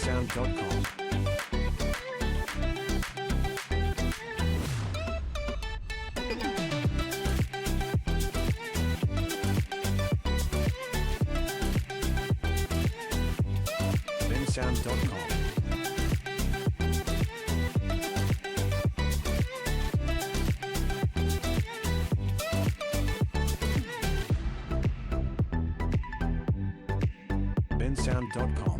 bensound.com. bensound.com. bensound.com.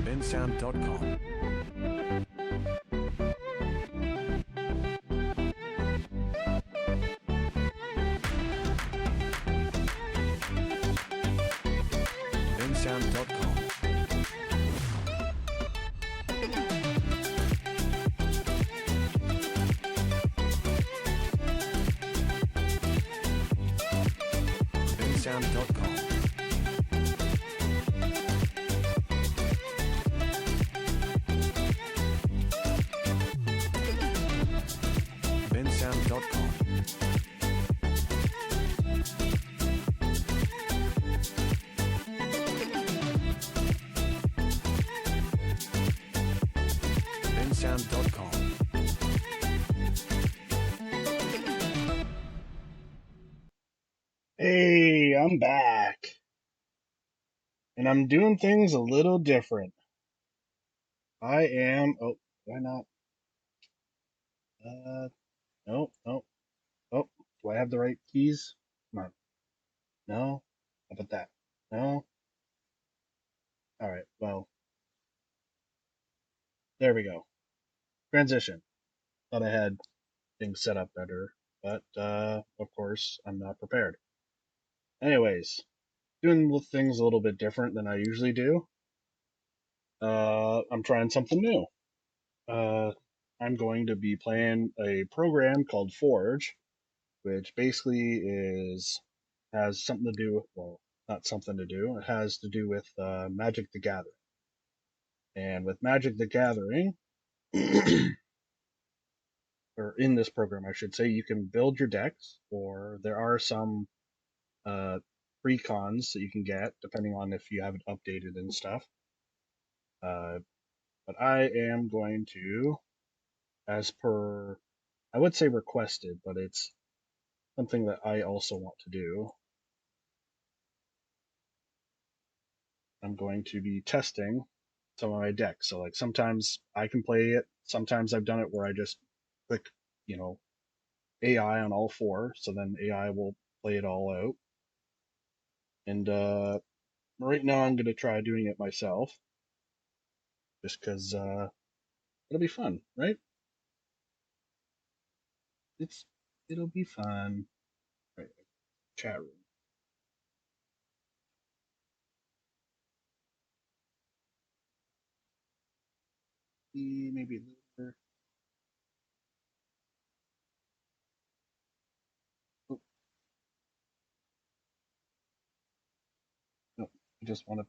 bensound.com. bensound.com. bensound.com. bensound.com. bensound.com. Hey, I'm back. And I'm doing things a little different. Oh, why not? No, no. Oh, do I have the right keys? Come on. No? How about that? No? Alright, well, there we go. Transition. Thought I had things set up better, but, of course, I'm not prepared. Anyways, doing things a little bit different than I usually do. I'm trying something new. I'm going to be playing a program called Forge, which basically has something to do with, well, not something to do. It has to do with Magic the Gathering. And with Magic the Gathering, or in this program, I should say, you can build your decks, or there are some precons that you can get depending on if you have it updated and stuff. But I am going to, as per, I would say requested, but it's something that I also want to do. I'm going to be testing some of my decks. So like sometimes I can play it. Sometimes I've done it where I just click, you know, AI on all four. So then AI will play it all out. And right now I'm gonna try doing it myself, just because it'll be fun, right? It'll be fun. Right, chat room. Maybe later. Oh, no, I just want to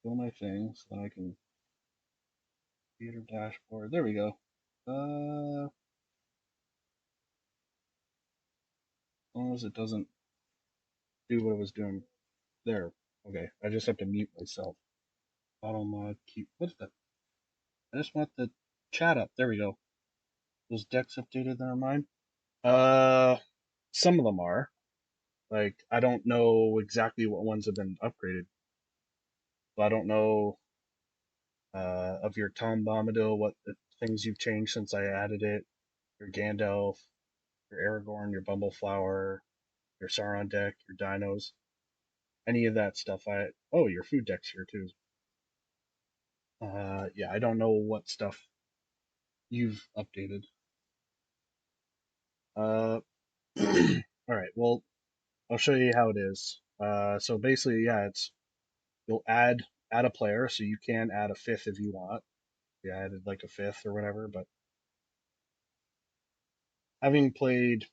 fill my thing so that I can theater dashboard. There we go. As long as it doesn't do what it was doing there. Okay, I just have to mute myself. Bottom keep. What's that? I just want the chat up. There we go. Those decks updated that are mine. Some of them are. Like I don't know exactly what ones have been upgraded. So I don't know of your Tom Bombadil what the things you've changed since I added it. Your Gandalf, your Aragorn, your Bumbleflower, your Sauron deck, your Dinos, any of that stuff. Your food deck's here too. Yeah, I don't know what stuff you've updated. Uh, all right. Well, I'll show you how it is. So basically, yeah, it's you'll add a player, so you can add a fifth if you want. Yeah, I added like a fifth or whatever, but having played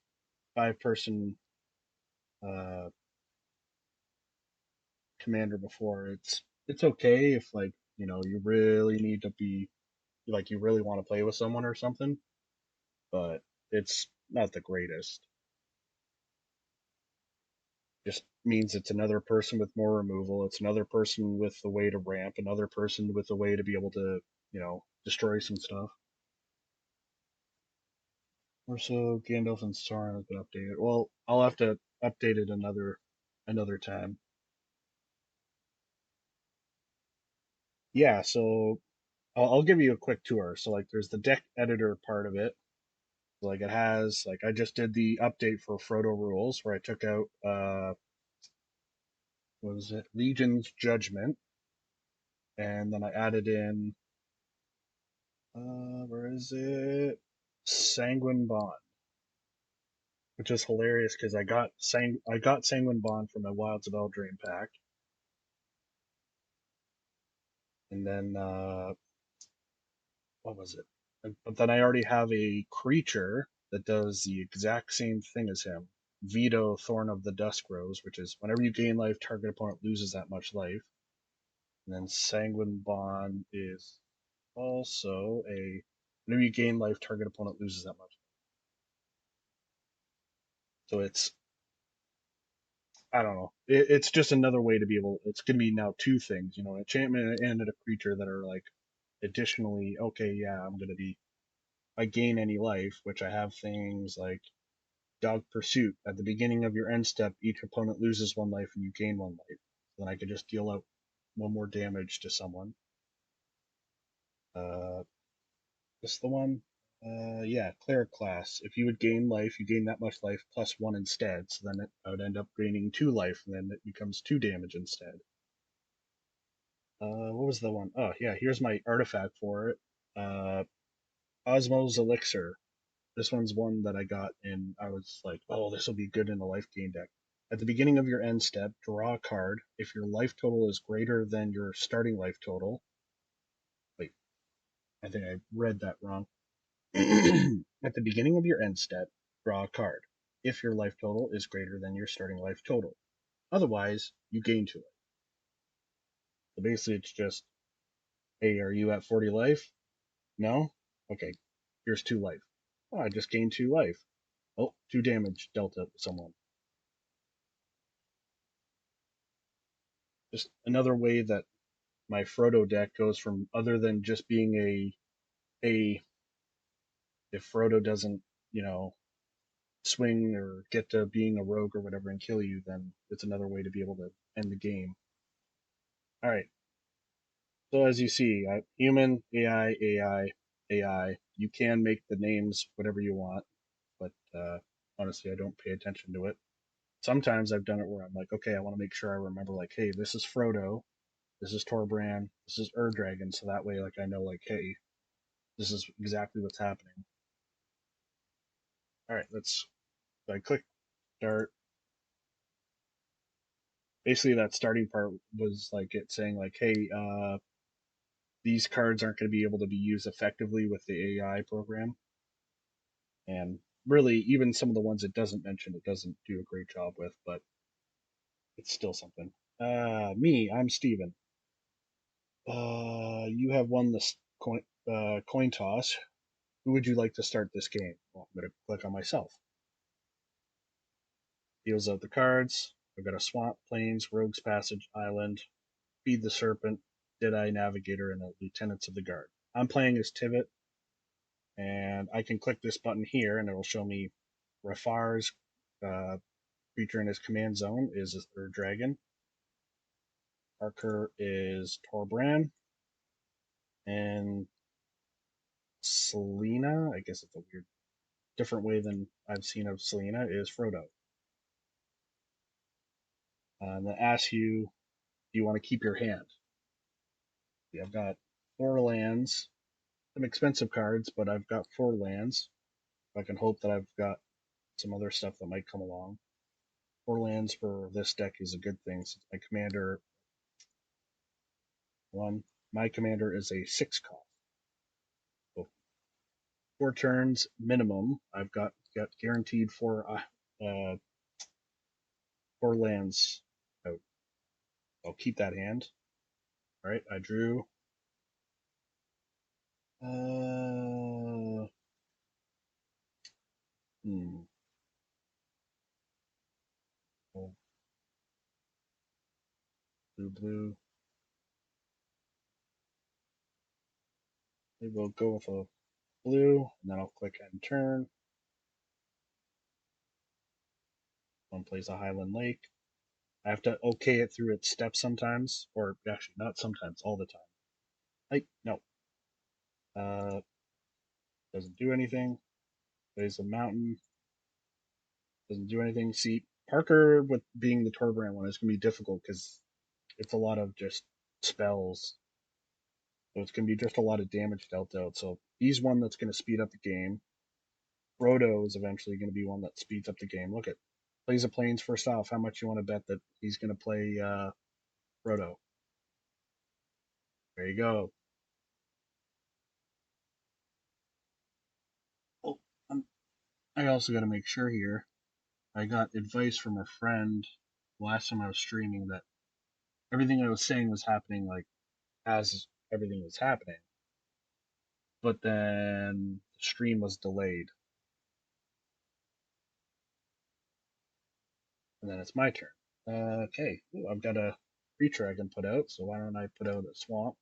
5-person uh, commander before, it's okay if like you really need to be like you really want to play with someone or something, but it's not the greatest. Just means it's another person with more removal. It's another person with a way to ramp, another person with a way to be able to, destroy some stuff. Or so Gandalf and Sauron have been updated. Well, I'll have to update it another time. Yeah, so I'll give you a quick tour. So like there's the deck editor part of it. Like it has like I just did the update for Frodo rules where I took out what was it? Legion's Judgment, and then I added in where is it? Sanguine Bond, which is hilarious because I got Sanguine Bond from my Wilds of Eldraine pack, and then what was it? But then I already have a creature that does the exact same thing as him. Veto Thorn of the Dusk Rose, which is whenever you gain life, target opponent loses that much life. And then Sanguine Bond is also a whenever you gain life, target opponent loses that much. So it's I don't know. It's just another way to be able. It's going to be now two things, an enchantment and a creature that are like additionally okay. Yeah, I'm going to be. I gain any life, which I have things like Dog Pursuit. At the beginning of your end step, each opponent loses one life and you gain one life. Then I could just deal out one more damage to someone. Uh, this the one? Yeah, Cleric class. If you would gain life, you gain that much life plus one instead. So then I would end up gaining two life, and then it becomes two damage instead. What was the one? Oh, yeah, here's my artifact for it. Uh, Osmo's Elixir. This one's one that I got, and I was like, oh, this will be good in a life gain deck. At the beginning of your end step, draw a card. If your life total is greater than your starting life total, wait, I think I read that wrong. At the beginning of your end step, draw a card. If your life total is greater than your starting life total. Otherwise, you gain 2 life. So basically, it's just, hey, are you at 40 life? No? Okay, here's 2 life. Oh, I just gained 2 life. Oh, 2 damage dealt to someone. Just another way that my Frodo deck goes from other than just being a if Frodo doesn't, you know, swing or get to being a rogue or whatever and kill you, then it's another way to be able to end the game. All right. So as you see, human, AI, AI, AI. You can make the names whatever you want, but honestly, I don't pay attention to it. Sometimes I've done it where I'm like, okay, I want to make sure I remember, like, hey, this is Frodo, this is Torbran, this is Ur-Dragon, so that way, like, I know, like, hey, this is exactly what's happening. All right, so I click start. Basically, that starting part was like it saying, like, hey, these cards aren't going to be able to be used effectively with the AI program. And really, even some of the ones it doesn't mention, it doesn't do a great job with, but it's still something. I'm Steven. You have won this coin toss. Who would you like to start this game? Well, I'm going to click on myself. Deals out the cards. I've got a swamp, plains, rogue's passage, island, feed the serpent, Deadeye Navigator, and the lieutenants of the guard. I'm playing as Tivit, and I can click this button here, and it will show me Rafar's creature in his command zone is a third dragon. Parker is Torbran, and Selena, I guess it's a weird, different way than I've seen of Selena, is Frodo. And then asks you, do you want to keep your hand? Yeah, I've got 4 lands, some expensive cards, but I've got 4 lands. I can hope that I've got some other stuff that might come along. 4 lands for this deck is a good thing since my commander is a 6 cost. So 4 turns minimum. I've got guaranteed 4 lands out. I'll keep that hand. All right, I drew. Uh, hmm. Oh, blue. Maybe we'll go with a blue, and then I'll click end turn. One plays a Highland Lake. I have to okay it through its steps sometimes, or actually not sometimes, all the time. Like, no. Doesn't do anything. Plays a mountain. Doesn't do anything. See, Parker with being the Torbran one is going to be difficult because it's a lot of just spells. So it's going to be just a lot of damage dealt out. So he's one that's going to speed up the game. Frodo is eventually going to be one that speeds up the game. Look at plays the planes first off. How much you want to bet that he's going to play Frodo? There you go. Oh, I also got to make sure here. I got advice from a friend last time I was streaming that everything I was saying was happening like as everything was happening, but then the stream was delayed, and then it's my turn. Okay, ooh, I've got a creature I can put out, so why don't I put out a swamp?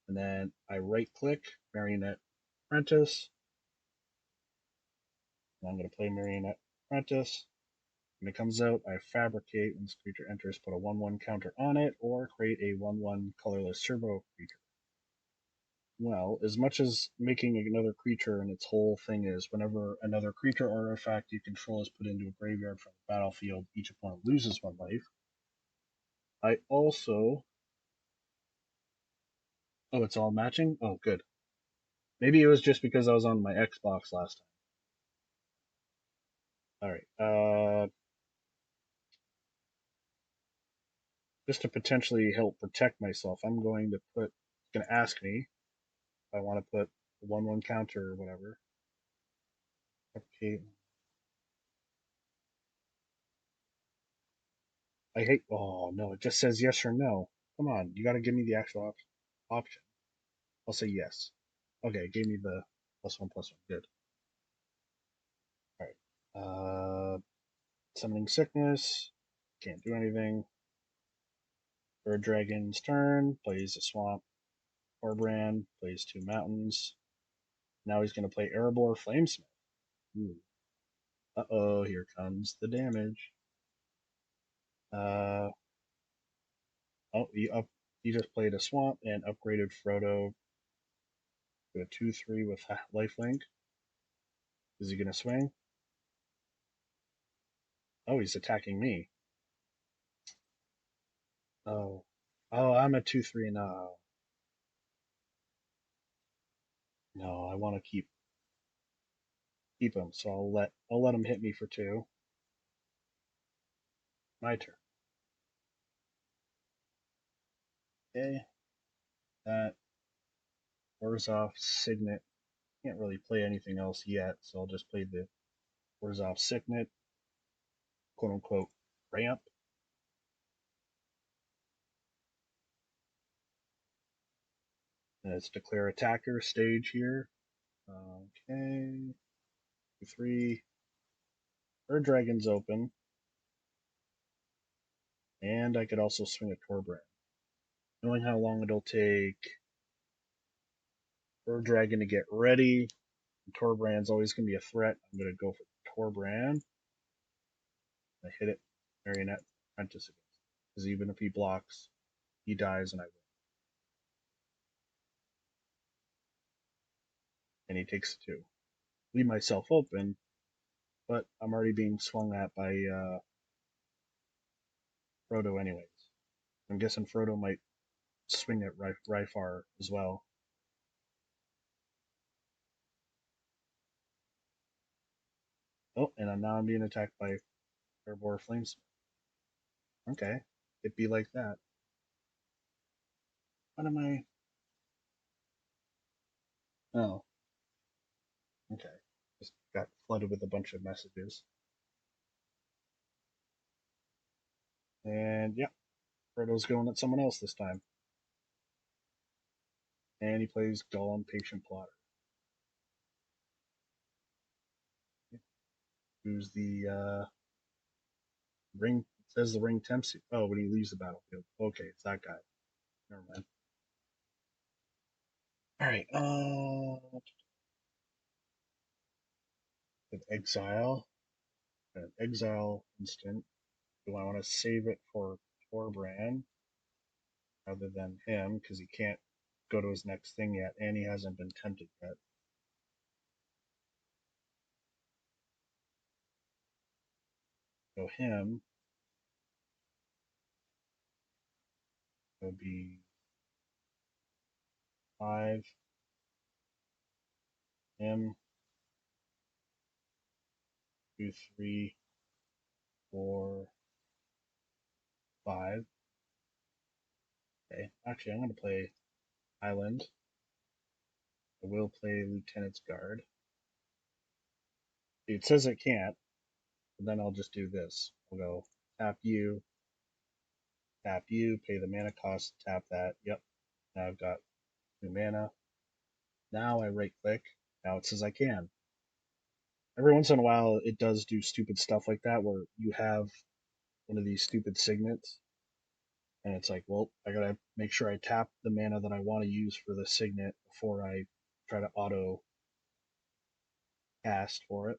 And then I right click, Marionette Apprentice. And I'm going to play Marionette Apprentice. When it comes out, I fabricate when this creature enters, put a 1/1 counter on it, or create a 1/1 colorless turbo creature. Well, as much as making another creature and its whole thing is whenever another creature or artifact you control is put into a graveyard from the battlefield, each opponent loses 1 life. I also. Oh, it's all matching? Oh, good. Maybe it was just because I was on my Xbox last time. Alright. Just to potentially help protect myself, I'm going to put. It's going to ask me if I want to put a 1/1 counter or whatever. Okay. I hate. Oh, no. It just says yes or no. Come on. You got to give me the actual option. I'll say yes. Okay, it gave me the +1/+1. Good. All right. Summoning Sickness. Can't do anything. Bird Dragon's turn. Plays a Swamp. Orbrand plays 2 mountains. Now he's going to play Erebor Flamesmith. Ooh. Uh-oh, here comes the damage. Uh, oh, he just played a Swamp and upgraded Frodo to a 2/3 with lifelink. Is he going to swing? Oh, he's attacking me. Oh. Oh, I'm a 2/3 now. No, I want to keep him, so I'll let him hit me for 2. My turn. Okay. That Orzhov Signet. Can't really play anything else yet, so I'll just play the Orzhov Signet, quote unquote ramp. And it's declare attacker stage here. Okay. 3. Bird Dragon's open. And I could also swing a Torbrand. Knowing how long it'll take Bird Dragon to get ready, Torbrand's always going to be a threat. I'm going to go for Torbrand. I hit it. Marionette Apprentice again. Because even if he blocks, he dies and I win. And he takes 2. Leave myself open, but I'm already being swung at by Frodo anyways. I'm guessing Frodo might swing at Ryfar as well. Oh, and now I'm being attacked by Erebor Flames. Okay, it be like that. What am I? Oh, okay. Just got flooded with a bunch of messages. And yeah, Frodo's going at someone else this time. And he plays Golem Patient Plotter. Who's the ring? It says the ring tempts you. Oh, when he leaves the battlefield. Okay, it's that guy. Never mind. All right. An exile. An exile instant. Do I want to save it for Torbrand rather than him because he can't go to his next thing yet, and he hasn't been tempted yet. So him will be 5. Him 2, 3, 4, 5. Okay. Actually, I'm going to play Island. I will play Lieutenant's Guard. It says it can't, but then I'll just do this. I'll go tap you, pay the mana cost, tap that. Yep. Now I've got new mana. Now I right click. Now it says I can. Every once in a while, it does do stupid stuff like that where you have one of these stupid signets, and it's like, well, I gotta make sure I tap the mana that I want to use for the signet before I try to auto cast for it.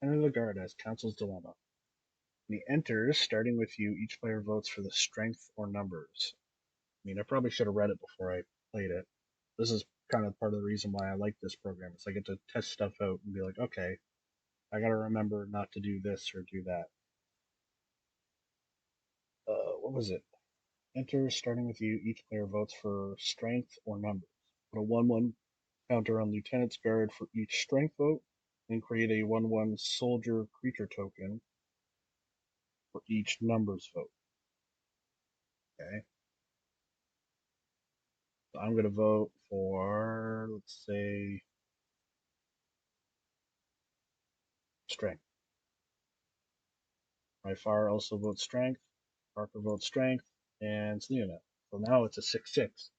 Enter the guard as Council's Dilemma. When he enters, starting with you, each player votes for the strength or numbers. I mean, I probably should have read it before I played it. This is kind of part of the reason why I like this program. Is I get to test stuff out and be like, okay, I gotta remember not to do this or do that. What was it? Enter, starting with you, each player votes for strength or numbers. Put a 1/1 counter on Lieutenant's Guard for each strength vote, and create a 1/1 soldier creature token for each numbers vote. Okay. So I'm going to vote for, let's say, strength. My Fire also votes strength. Parker votes strength, and Selena. So now it's a 6/6.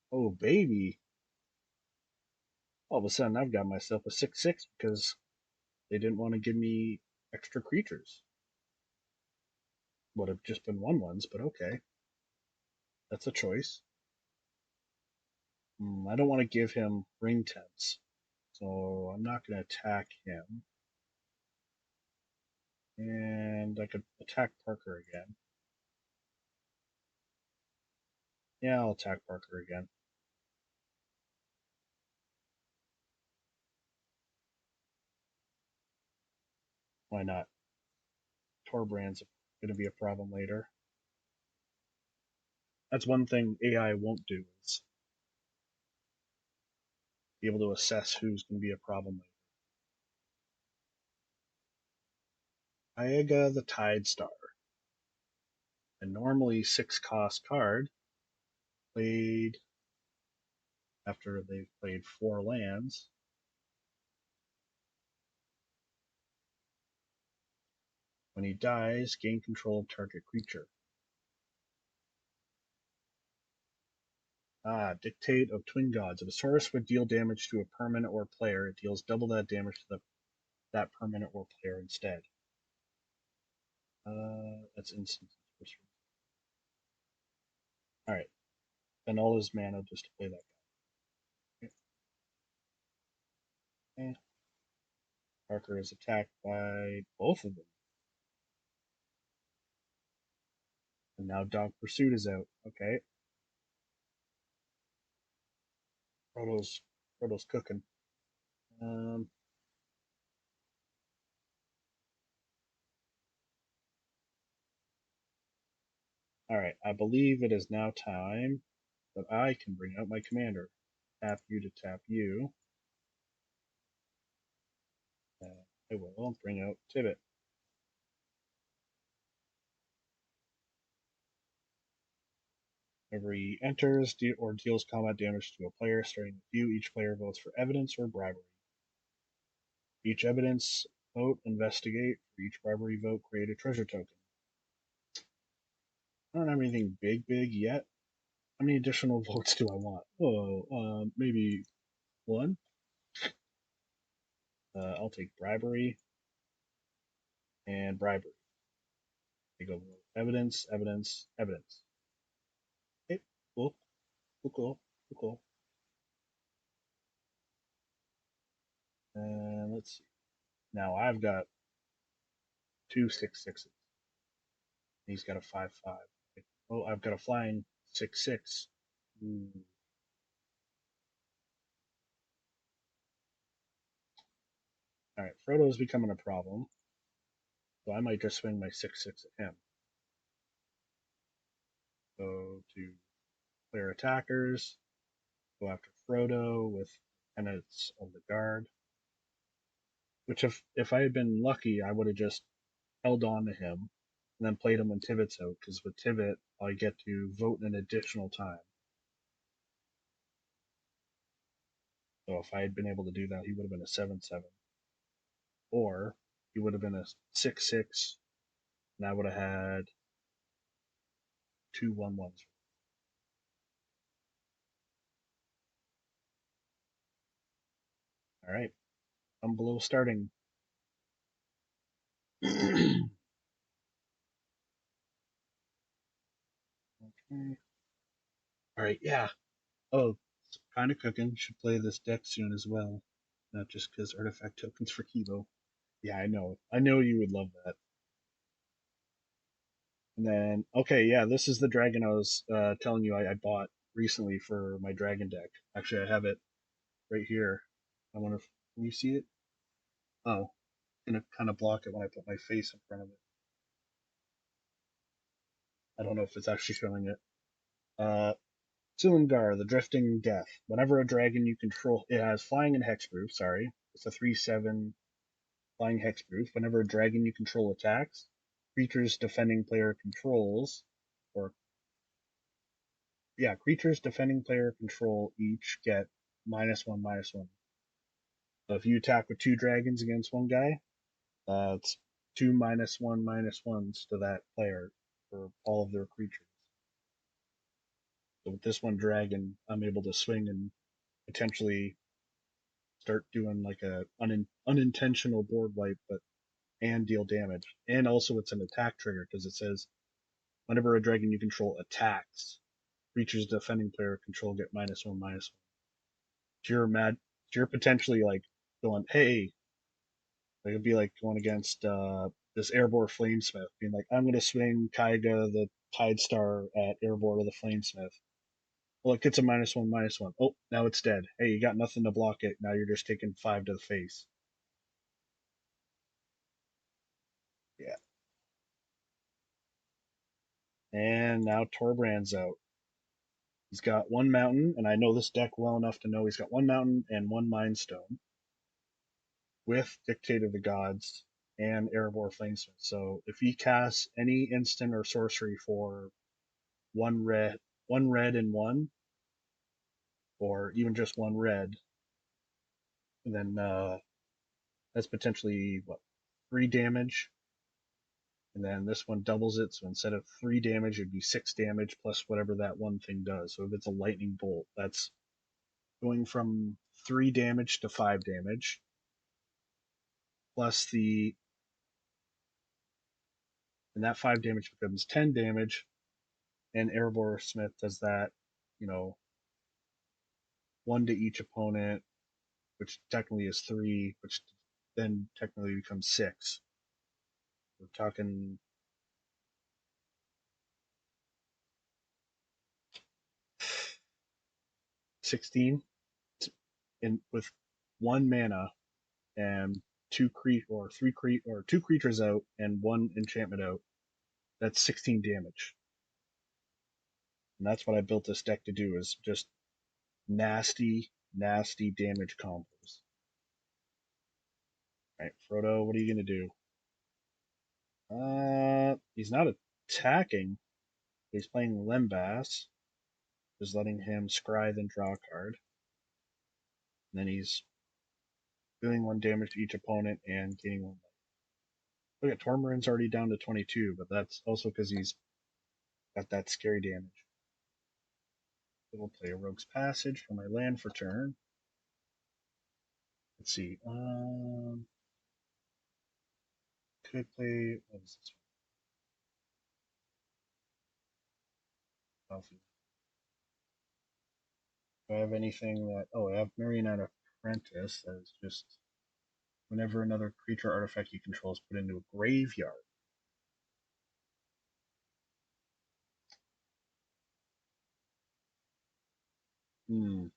Oh, baby. All of a sudden, I've got myself a 6/6 because they didn't want to give me extra creatures. Would have just been 1/1s, but okay. That's a choice. I don't want to give him ring temps, so I'm not going to attack him. And I could attack Parker again. Yeah, I'll attack Parker again. Why not? Torbrand's going to be a problem later. That's one thing AI won't do is be able to assess who's going to be a problem later. Aiga the Tide Star. A normally 6-cost card played after they've played 4 lands. When he dies, gain control of target creature. Dictate of Twin Gods. If a source would deal damage to a permanent or player, it deals double that damage to that permanent or player instead. That's instant. Alright. Then all his mana just to play that guy. Okay. Parker is attacked by both of them. And now Dog Pursuit is out. Okay. Frodo's cooking. Alright, I believe it is now time that I can bring out my commander. Tap you to tap you. I will bring out Tibbet. Whenever he enters or deals combat damage to a player, starting with you, each player votes for evidence or bribery. Each evidence vote, investigate. For each bribery vote, create a treasure token. I don't have anything big yet. How many additional votes do I want? Oh, maybe one. I'll take bribery and bribery. I go evidence, evidence, evidence. Okay, cool, cool. And let's see. Now I've got two 6/6s. He's got a 5/5. Oh, I've got a flying 6/6. Ooh. All right, Frodo's becoming a problem, so I might just swing my 6/6 at him. Go to player attackers. Go after Frodo with Tenets of the Guard. Which, if I had been lucky, I would have just held on to him and then played him when Tivit's out, because with Tivit, I get to vote an additional time. So if I had been able to do that, he would have been a 7/7. Or he would have been a 6/6, and I would have had two 1/1s. All right, I'm below starting. Okay. All right, yeah. Oh, it's kind of cooking. Should play this deck soon as well. Not just because artifact tokens for Kibo. Yeah, I know. I know you would love that. And then, okay, yeah, this is the dragon I was telling you I bought recently for my dragon deck. Actually, I have it right here. I wonder if can you see it? Oh, I'm gonna kind of block it when I put my face in front of it. I don't know if it's actually showing it. Uh, Silumgar, the Drifting Death. Whenever a dragon you control, it has flying and hexproof. Sorry, it's a 3/7 flying hexproof. Whenever a dragon you control attacks, creatures defending player controls, or yeah, creatures defending player control each get -1/-1. So if you attack with two dragons against one guy, it's two -1/-1s to that player for all of their creatures. So with this one dragon, I'm able to swing and potentially start doing like a unintentional board wipe, but and deal damage. And also it's an attack trigger because it says whenever a dragon you control attacks, creatures defending player control get -1/-1. So you're mad. So you're potentially like going, hey, like it'd be like going against this Erebor Flamesmith, being like, I'm gonna swing Kaiga the Tide Star at Erebor the Flamesmith. Well, it gets a -1/-1. Oh, now it's dead. Hey, you got nothing to block it. Now you're just taking 5 to the face. Yeah. And now Torbrand's out. He's got one mountain, and I know this deck well enough to know he's got one mountain and one Mind Stone with Dictate of the Gods and Erebor Flamesmith. So if he casts any instant or sorcery for one red and one, or even just one red, and then that's potentially what 3 damage. And then this one doubles it, so instead of 3 damage, it'd be 6 damage plus whatever that one thing does. So if it's a lightning bolt, that's going from 3 damage to 5 damage, plus and that 5 damage becomes 10 damage. And Erebor Smith does that, you know, one to each opponent, which technically is 3, which then technically becomes 6. We're talking 16 in with 1 mana and two creatures out and one enchantment out. That's 16 damage. And that's what I built this deck to do, is just nasty, nasty damage combos. All right, Frodo, what are you gonna do? He's not attacking. He's playing Lembas, just letting him scry then draw a card. And then he's dealing 1 damage to each opponent and gaining 1 life. Look at Tormarin's already down to 22, but that's also because he's Got that scary damage. We'll play a Rogue's Passage for my land for turn. Let's see. Could I play? What is this one? Do I have anything that? Oh, I have Marionette Apprentice. That is just whenever another creature artifact you control is put into a graveyard. Hmm.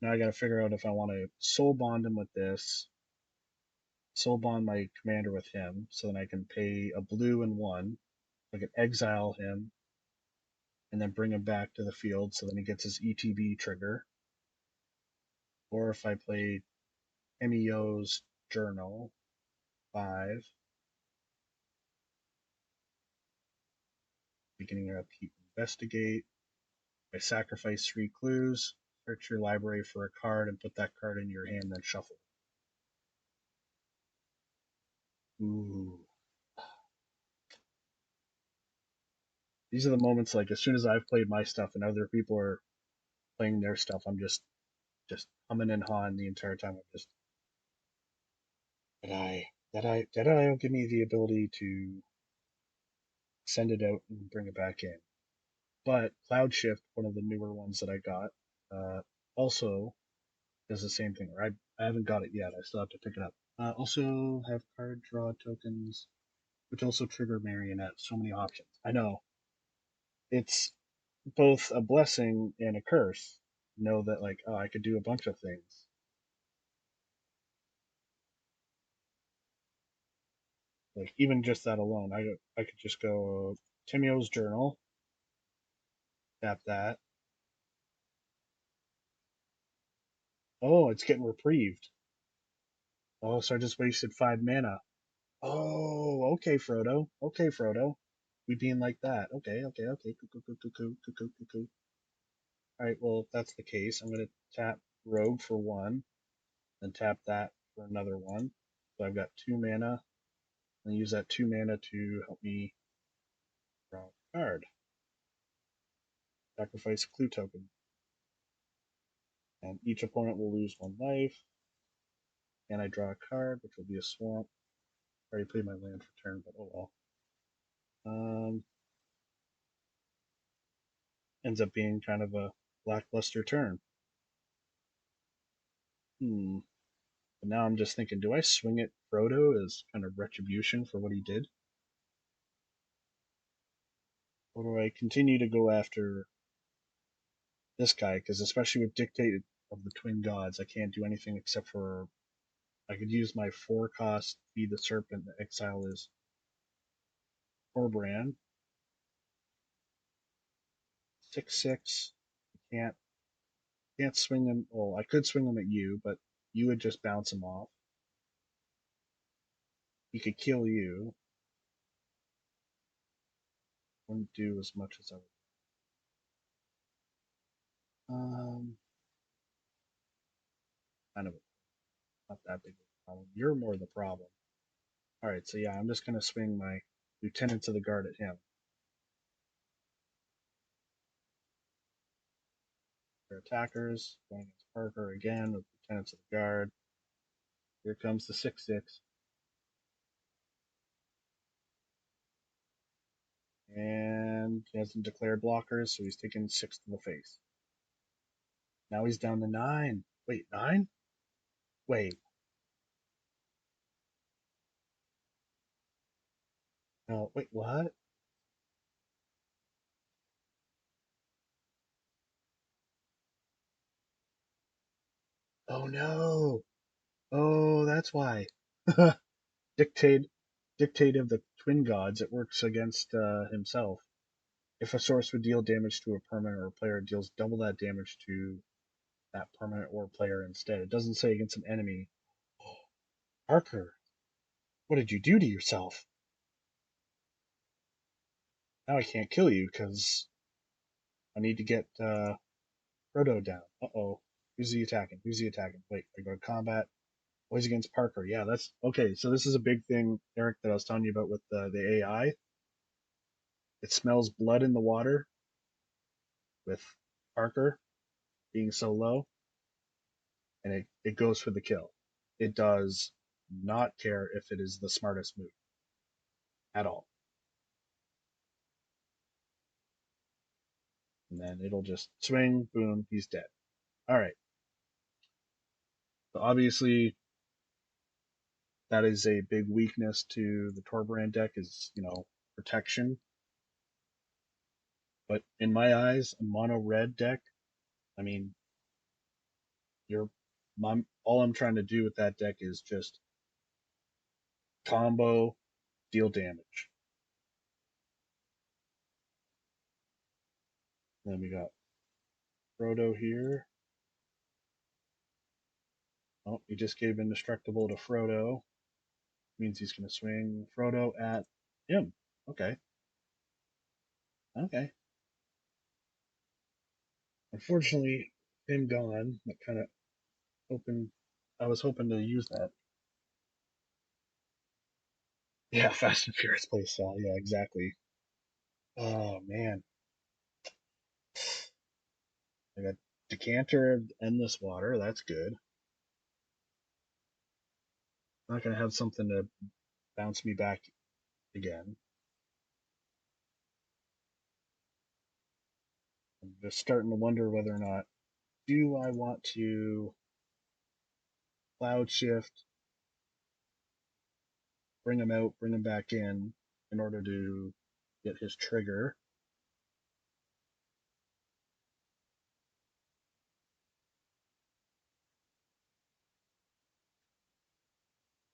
Now I got to figure out if I want to soul bond him with this, soul bond my commander with him, so then I can pay a blue and one. I can exile him and then bring him back to the field, so then he gets his ETB trigger. Or if I play MEO's Journal 5, beginning of upkeep, investigate. I sacrifice 3 clues, search your library for a card, and put that card in your hand, then shuffle. Ooh. These are the moments like as soon as I've played my stuff and other people are playing their stuff, I'm just humming and hawing the entire time. I'm just Dead Eye will give me the ability to send it out and bring it back in. But Cloud Shift, one of the newer ones that I got, also does the same thing. Or I haven't got it yet. I still have to pick it up. Also have card draw tokens, which also trigger Marionette. So many options. I know it's both a blessing and a curse. Know that like, oh, I could do a bunch of things. Like even just that alone, I could just go Timio's Journal, tap that. Oh, it's getting reprieved. Oh, so I just wasted 5 mana. Oh, okay, Frodo. Okay, Frodo. We being like that. Okay, okay, okay. Cuckoo, cuckoo, cuckoo, cuckoo, cuckoo. All right, well, if that's the case, I'm gonna tap Rogue for one, then tap that for another one. So I've got 2 mana, and use that 2 mana to help me draw a card. Sacrifice a clue token, and each opponent will lose 1 life. And I draw a card, which will be a swamp. I already played my land for turn, but oh well. Ends up being kind of a lackluster turn. Hmm. But now I'm just thinking, do I swing at Frodo as kind of retribution for what he did? Or do I continue to go after this guy? Because especially with Dictate of the Twin Gods, I can't do anything except for I could use my 4 cost Feed the Serpent to exile his Corbrand. 6/6. Can't swing him. Well, I could swing him at you, but you would just bounce him off. He could kill you. Wouldn't do as much as I would. Kind of not that big of a problem. You're more the problem. All right, so yeah, I'm just gonna swing my Lieutenants of the Guard at him. Their attackers going against Parker again with Lieutenants of the Guard. Here comes the 6/6, and he hasn't declared blockers, so he's taking 6 to the face. Now he's down to 9. Wait, 9? Wait, no, wait, what? Oh no! Oh, that's why. Dictate, Dictate of the Twin Gods. It works against himself. If a source would deal damage to a permanent or a player, it deals double that damage to that permanent or player instead. It doesn't say against an enemy. Parker, what did you do to yourself? Now I can't kill you because I need to get Frodo down. Uh-oh. Who's he attacking? Who's he attacking? Wait, I go to combat. Oh, he's against Parker. Yeah, that's okay. So this is a big thing, Eric, that I was telling you about with the AI. it smells blood in the water with Parker being so low, and it goes for the kill. It does not care if it is the smartest move at all. And then it'll just swing, boom, he's dead. All right. So obviously, that is a big weakness to the Torbrand deck is, protection. But in my eyes, a mono red deck, I mean, you're all I'm trying to do with that deck is just combo, deal damage. Then we got Frodo here. Oh, he just gave Indestructible to Frodo. Means he's going to swing Frodo at him. Okay. Okay. Unfortunately, him gone. That kind of opened. I was hoping to use that. Yeah, Fast and Furious playstyle. Yeah, exactly. Oh man, I got Decanter of Endless Water. That's good. I'm not gonna have something to bounce me back again. I'm just starting to wonder whether or not do I want to Cloud Shift, bring him out, bring him back in order to get his trigger.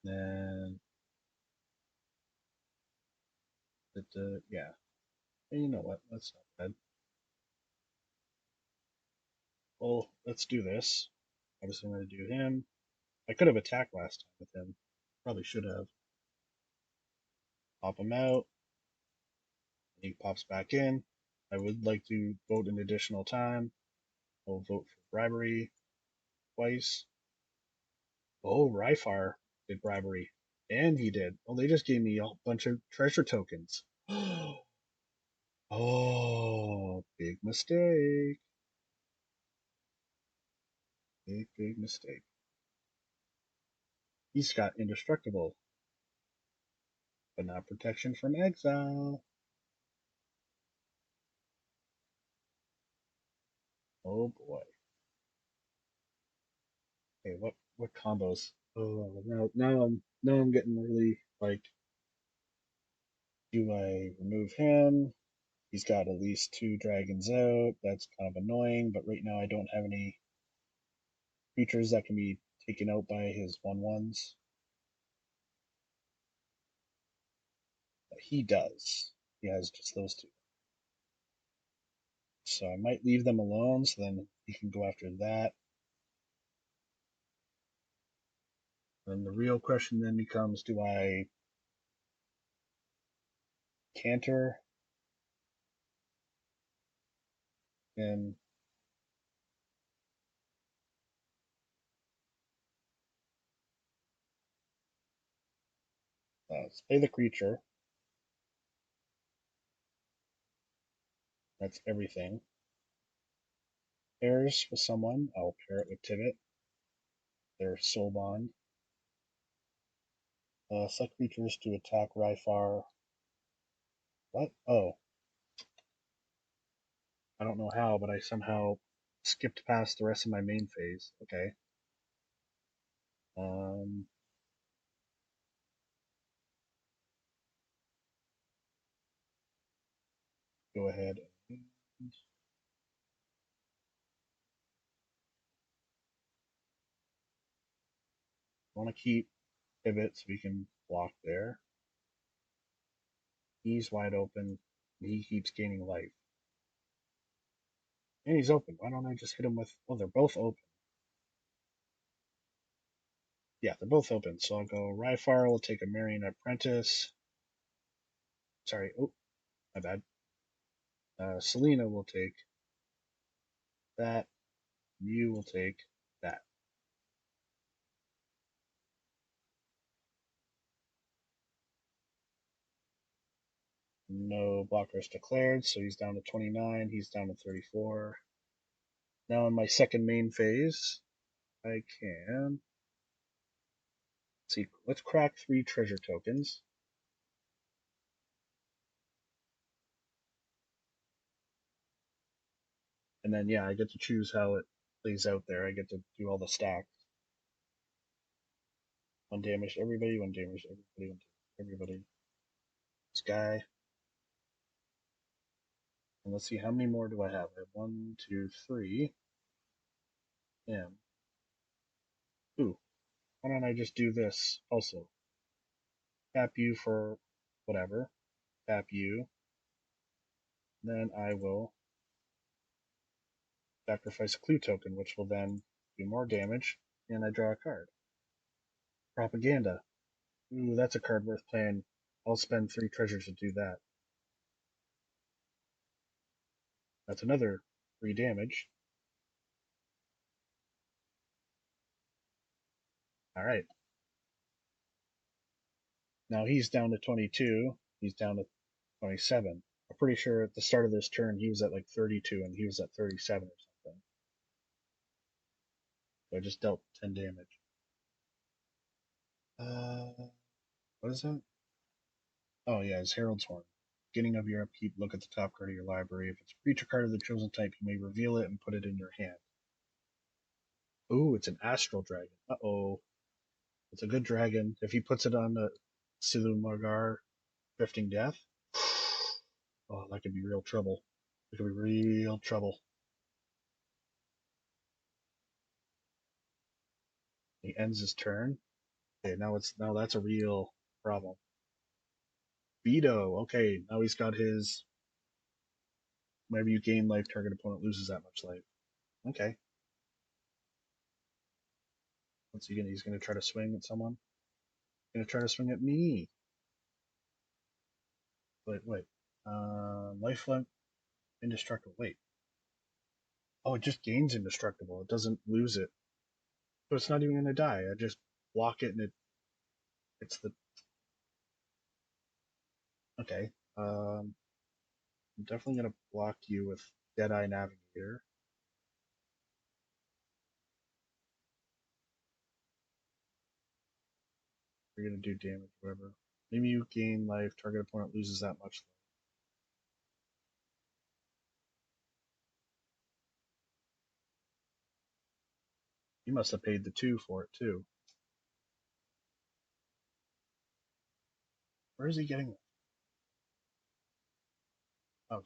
Then, yeah. And you know what? That's not bad. Well, let's do this. Obviously, I'm going to do him. I could have attacked last time with him. Probably should have. Pop him out. He pops back in. I would like to vote an additional time. I'll vote for bribery twice. Oh, Ryfar did bribery. And he did. Well, they just gave me a bunch of treasure tokens. Oh, big mistake. Big mistake. He's got indestructible, but not protection from exile. Oh boy. Okay, what combos? Oh, now I'm getting really like, do I remove him? He's got at least 2 dragons out. That's kind of annoying, but right now I don't have any creatures that can be taken out by his 1/1s. But he does. He has just those 2. So I might leave them alone so then he can go after that. Then the real question then becomes, do I canter and let's play the creature. That's everything. Pairs with someone. I'll pair it with Tivit. Their soul bond. Select creatures to attack Ryfar. What? Oh, I don't know how, but I somehow skipped past the rest of my main phase. Okay. Um, go ahead. Want to keep pivot so we can block there. He's wide open. He keeps gaining life. And he's open. Why don't I just hit him with... Oh, they're both open. Yeah, they're both open. So I'll go Ryfar will take a Marion Apprentice. Sorry. Oh, my bad. Selena will take that. You will take that. No blockers declared, so he's down to 29. He's down to 34. Now in my second main phase, I can see. Let's crack 3 treasure tokens. And then, yeah, I get to choose how it plays out there. I get to do all the stacks. 1 damage to everybody, 1 damage to everybody, 1 damage to everybody. This guy. And let's see, how many more do I have? I have 1, 2, 3. Him. Ooh, why don't I just do this also? Tap you for whatever. Tap you. Then I will sacrifice a clue token, which will then do more damage, and I draw a card. Propaganda. Ooh, that's a card worth playing. I'll spend 3 treasures to do that. That's another 3 damage. Alright. Now he's down to 22. He's down to 27. I'm pretty sure at the start of this turn he was at like 32 and he was at 37 or something. So I just dealt 10 damage. What is that? Oh yeah, it's Herald's Horn. Beginning of your upkeep, look at the top card of your library. If it's a creature card of the chosen type, you may reveal it and put it in your hand. Ooh, it's an Astral Dragon. Uh-oh. It's a good dragon. If he puts it on the Silumgar Drifting Death, oh, that could be real trouble. It could be real trouble. He ends his turn. Okay, now that's a real problem. Veto. Okay, now he's got his. Whenever you gain life, target opponent loses that much life. Okay. What's he gonna? He's gonna try to swing at someone. He's gonna try to swing at me. Wait. Lifelink, indestructible. Wait. Oh, it just gains indestructible. It doesn't lose it. So it's not even gonna die. I just block it and it's the. Okay. I'm definitely gonna block you with Deadeye Navigator. You're gonna do damage, whatever. Maybe you gain life. Target opponent loses that much. You must have paid the 2 for it too. Where is he getting it? Okay.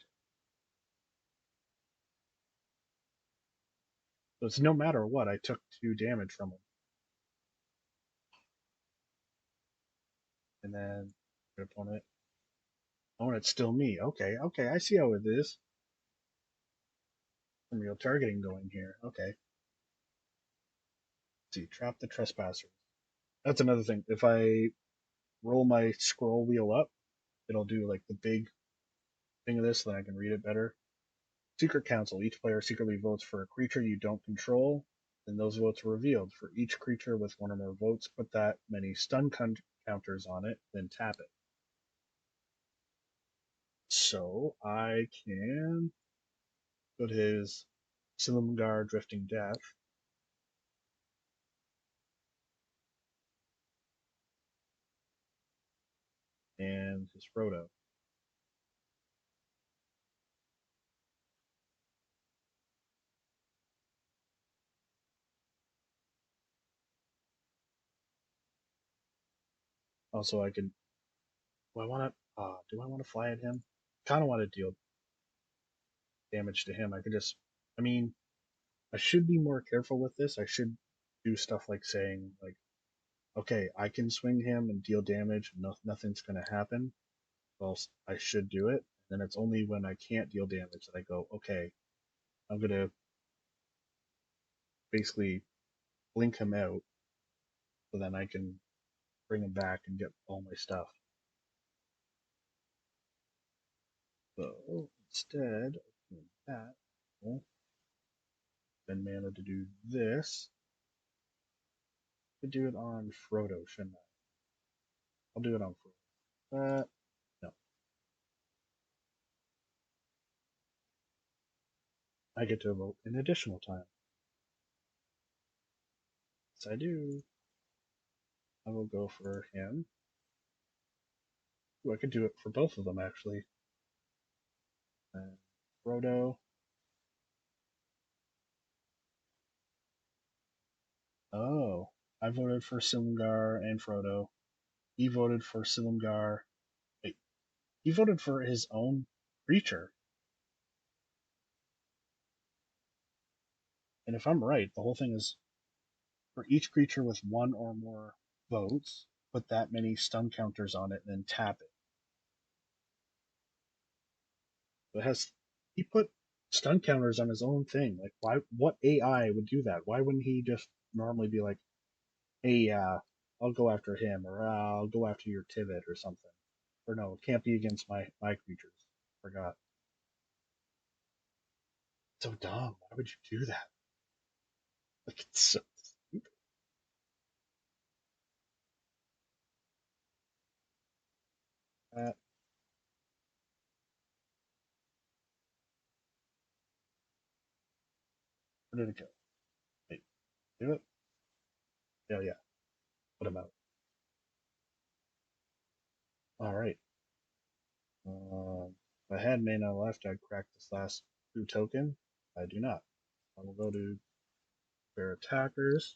So it's no matter what, I took 2 damage from him. And then opponent. Oh, and it's still me. Okay, I see how it is. Some real targeting going here. Okay. Let's see, trap the trespassers. That's another thing. If I roll my scroll wheel up, it'll do like the big thing of this, so then I can read it better. Secret Council. Each player secretly votes for a creature you don't control, and those votes are revealed. For each creature with 1 or more votes, put that many stun counters on it, then tap it. So I can put his Silumgar Drifting Death. And his Frodo. Also, I can. Do I want to? Do I want to fly at him? Kind of want to deal damage to him. I could just. I mean, I should be more careful with this. I should do stuff like saying like, okay, I can swing him and deal damage. Nothing's gonna happen. Well, I should do it. And then it's only when I can't deal damage that I go, okay, I'm gonna basically blink him out, so then I can bring him back and get all my stuff. So instead, of that, well, spend mana to do this. I could do it on Frodo, shouldn't I? I'll do it on Frodo. No. I get to vote an additional time. Yes, I do. I will go for him. Ooh, I could do it for both of them, actually. Frodo. Oh, I voted for Silumgar and Frodo. He voted for Silumgar. Wait, he voted for his own creature. And if I'm right, the whole thing is for each creature with one or more votes, put that many stun counters on it and then tap it. It has he put stun counters on his own thing. Like why what AI would do that? Why wouldn't he just normally be like, hey, I'll go after him or I'll go after your Tivit or something. Or no, it can't be against my creatures. Forgot. So dumb. Why would you do that? Like it's so stupid. Uh, where did it go? Wait, do it? Yeah, yeah. Put him out. All right. If I had mana left, I'd crack this last 2 token. I do not. I will go to their attackers.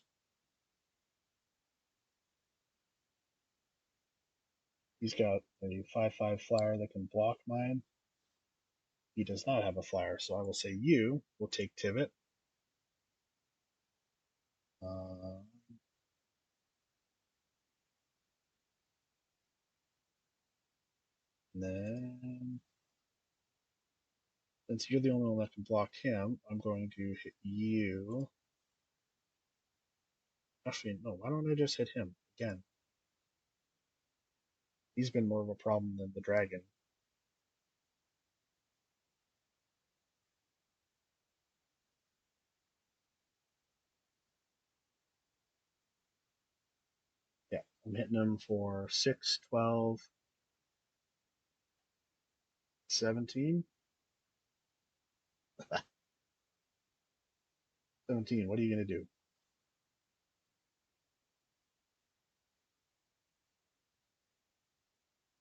He's got a 5/5 flyer that can block mine. He does not have a flyer, so I will say you will take Tivit. Uh, then, since you're the only one that can block him, I'm going to hit you. Actually, no, why don't I just hit him again? He's been more of a problem than the dragon. Yeah, I'm hitting him for 6, 12, 17. 17, what are you going to do?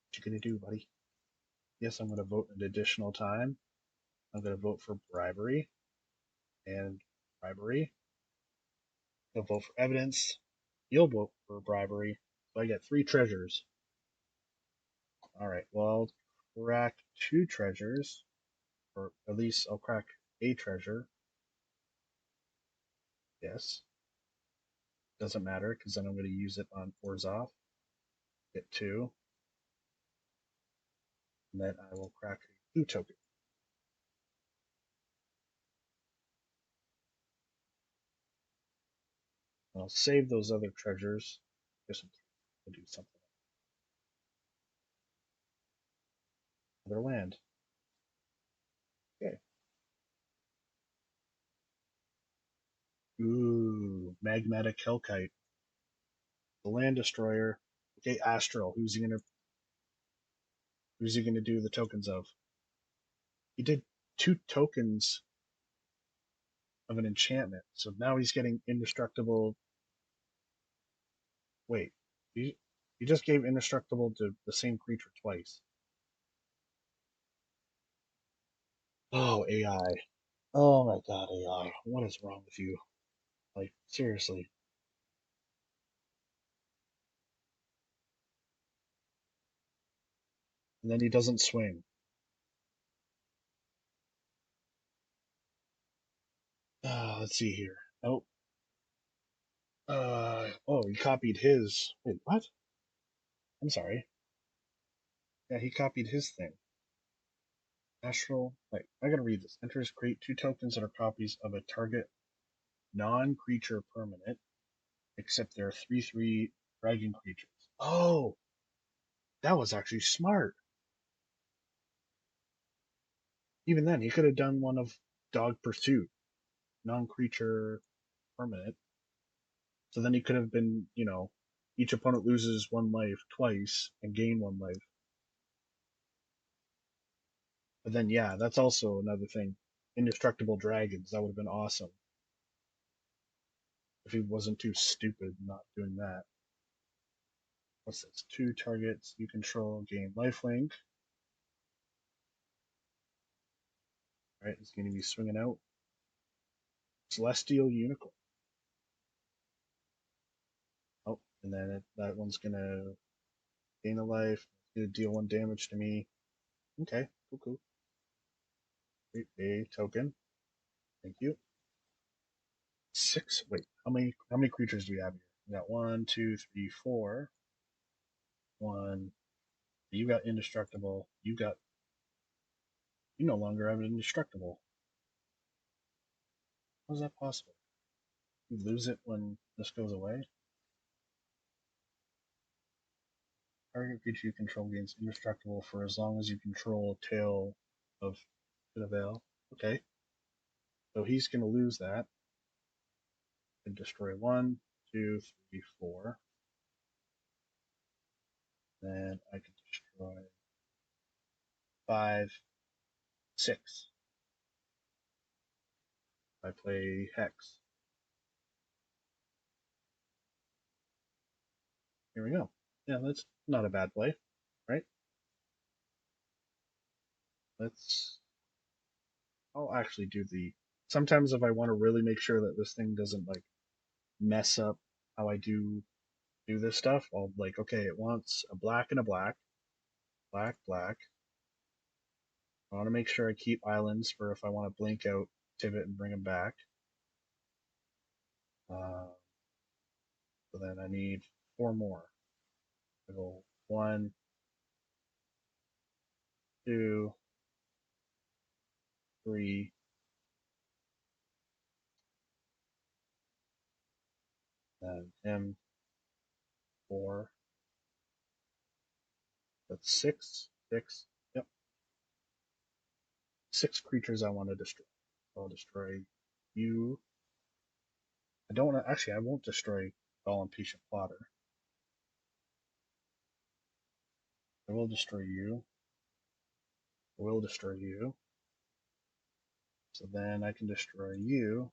What you going to do, buddy? Yes, I'm going to vote an additional time. I'm going to vote for bribery and bribery. He'll vote for evidence. You'll vote for bribery. So I get 3 treasures. All right, well, I'll crack 2 treasures, or at least I'll crack a treasure. Yes. Doesn't matter because then I'm going to use it on Orzhov. Get 2. And then I will crack a 2 token. I'll save those other treasures just in case I do something. Another land. Okay. Ooh, magmatic hellkite. The land destroyer. Okay, Astral. Who's he gonna do the tokens of? He did 2 tokens of an enchantment, so now he's getting indestructible. Wait, he just gave indestructible to the same creature twice. Oh, AI. Oh my god, AI. What is wrong with you? Like, seriously. And then he doesn't swing. Let's see here. Oh, he copied his. Wait, what? I'm sorry. Yeah, he copied his thing. Astral. Wait, I gotta read this. Enters create 2 tokens that are copies of a target non-creature permanent, except they're 3/3 dragon creatures. Oh, that was actually smart. Even then, he could have done one of Dog Pursuit, non-creature permanent. So then he could have been, each opponent loses 1 life twice and gain 1 life. But then, yeah, that's also another thing. indestructible dragons. That would have been awesome. If he wasn't too stupid not doing that. What's this? 2 targets you control gain lifelink. Right, it's going to be swinging out. Celestial Unicorn. Oh, and then that one's going to gain a life. It's going to deal 1 damage to me. Okay, cool. A token. Thank you. 6. Wait, how many creatures do we have here? We got 1, 2, 3, 4. 1. You got indestructible. You no longer have indestructible. How is that possible? You lose it when this goes away? Target creature you control gains indestructible for as long as you control a tail of Citadel. Okay. So he's going to lose that. And destroy 1, 2, 3, 4. Then I can destroy 5, 6. I play Hex. Here we go. Yeah, that's not a bad play, right? I'll actually do sometimes if I want to really make sure that this thing doesn't like mess up how I do this stuff, I'll like, okay, it wants a black and a black, black. I want to make sure I keep islands for if I want to blink out Tivit and bring him back. So then I need 4 more. I go 1, 2, 3, and him 4. That's 6. Yep. 6 creatures I want to destroy. I'll destroy you. I don't want to. Actually, I won't destroy Golem Patient Plotter. I will destroy you. I will destroy you. So then I can destroy you.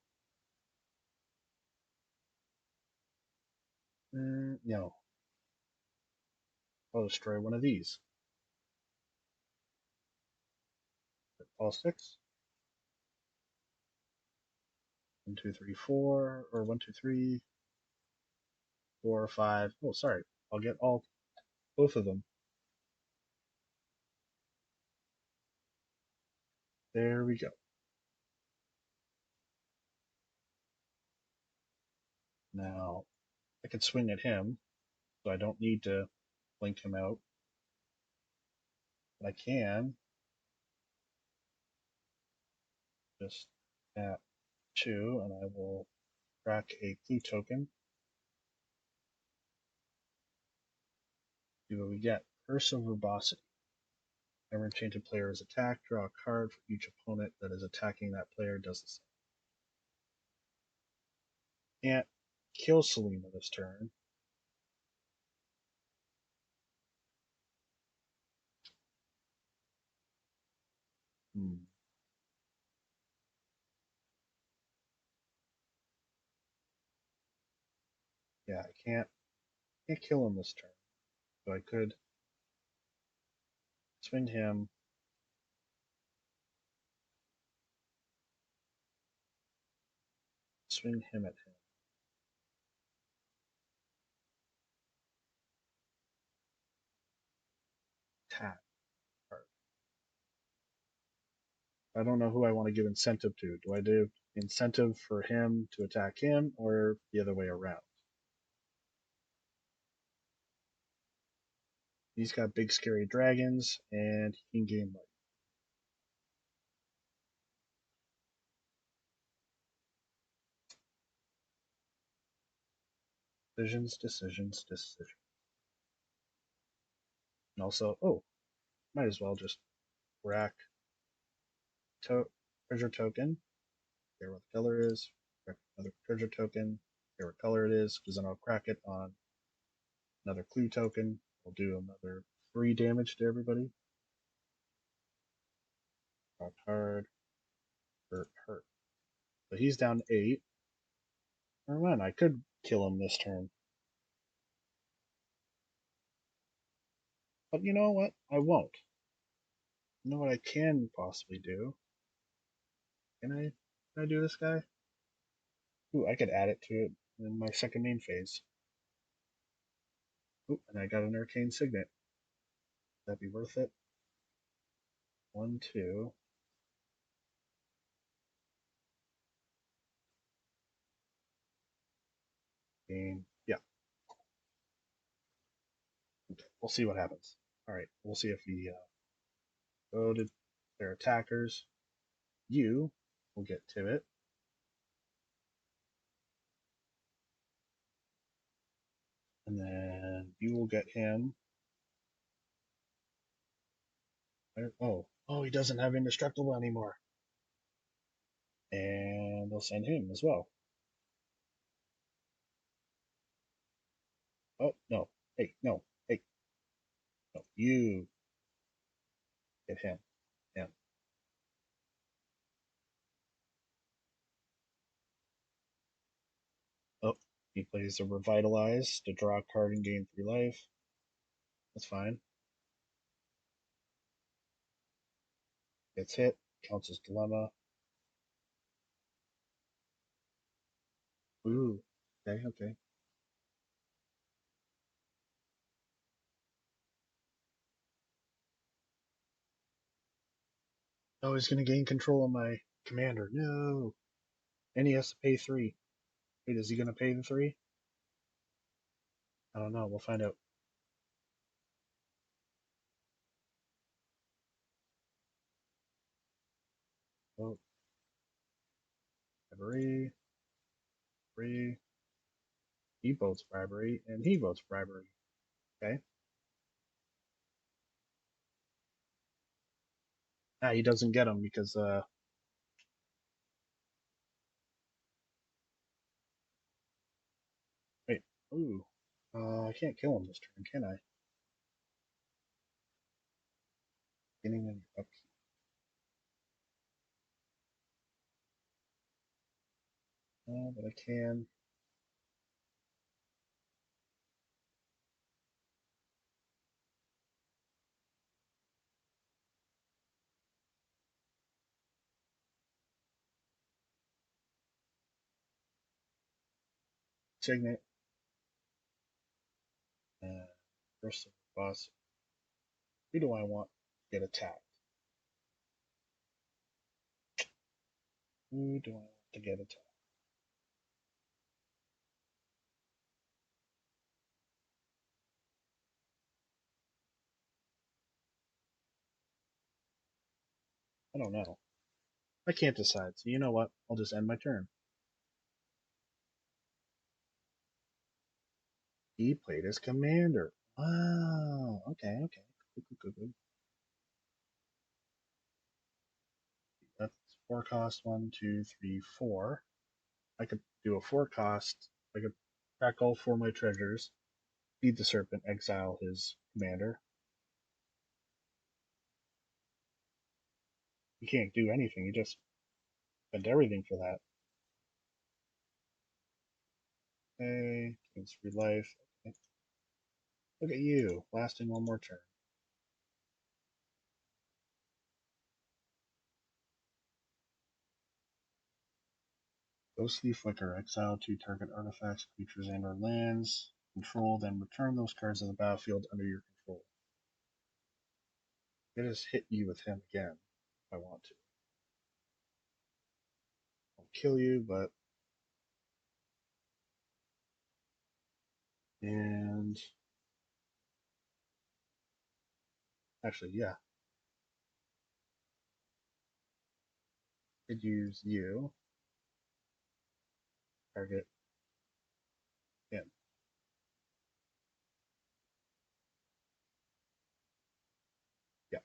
No. I'll destroy one of these. All 6. 1, 2, 3, 4, or 1, 2, 3, 4, 5. Oh, sorry. I'll get both of them. There we go. Now I can swing at him, so I don't need to blink him out. But I can just tap 2, and I will crack a clue token. See what we get. Curse of Verbosity. Whenever enchanted player is attacked, draw a card for each opponent that is attacking that player does the same. Can't kill Selena this turn. Yeah, I can't kill him this turn. So I could swing him. Swing him at him. Tap card. I don't know who I want to give incentive to. Do I do incentive for him to attack him or the other way around? He's got big scary dragons and he can gain life. Decisions. And also, might as well just rack treasure token. Care what the color is. Crack another treasure token. Care what color it is, because then I'll crack it on another clue token. I'll do another 3 damage to everybody. Draw card. Hurt. So he's down 8. Or when I could kill him this turn. But you know what? I won't. You know what I can possibly do? Can I do this guy? Ooh, I could add it to it in my second main phase. Ooh, and I got an Arcane Signet. That'd be worth it. 1, 2. Game. Yeah. Okay. We'll see what happens. All right. We'll see if he go to their attackers. You will get Tibet. And then you will get him. Oh, he doesn't have indestructible anymore. And they'll send him as well. Oh, no. Hey, no. Hey, no. You get him. Him. Oh, he plays a Revitalize to draw a card and gain 3 life. That's fine. Gets hit. Counts as Dilemma. Ooh. Okay, okay. Oh, he's going to gain control of my commander. No. And he has to pay 3. Wait, is he going to pay the 3? I don't know. We'll find out. Oh, bribery. Bribery. He votes bribery, and he votes bribery. Okay. Ah, he doesn't get him because, wait. Ooh. I can't kill him this turn, can I? Getting in your upkeep. But I can. Signet. And first boss. Who do I want to get attacked? Who do I want to get attacked? I don't know. I can't decide. So you know what? I'll just end my turn. He played as commander. Wow. Okay, okay. Good. That's 4 cost. 1, 2, 3, 4. I could do a 4 cost. I could crack all 4 my treasures, feed the serpent, exile his commander. You can't do anything. You just spend everything for that. Okay, gains 3 life. Okay. Look at you, lasting 1 more turn. Ghostly Flicker. Exile 2 target artifacts, creatures, and/or lands. Control, then return those cards to the battlefield under your control. I just hit you with him again if I want to. I'll kill you, but. And. Actually, yeah. Could use you. Target him. Yeah.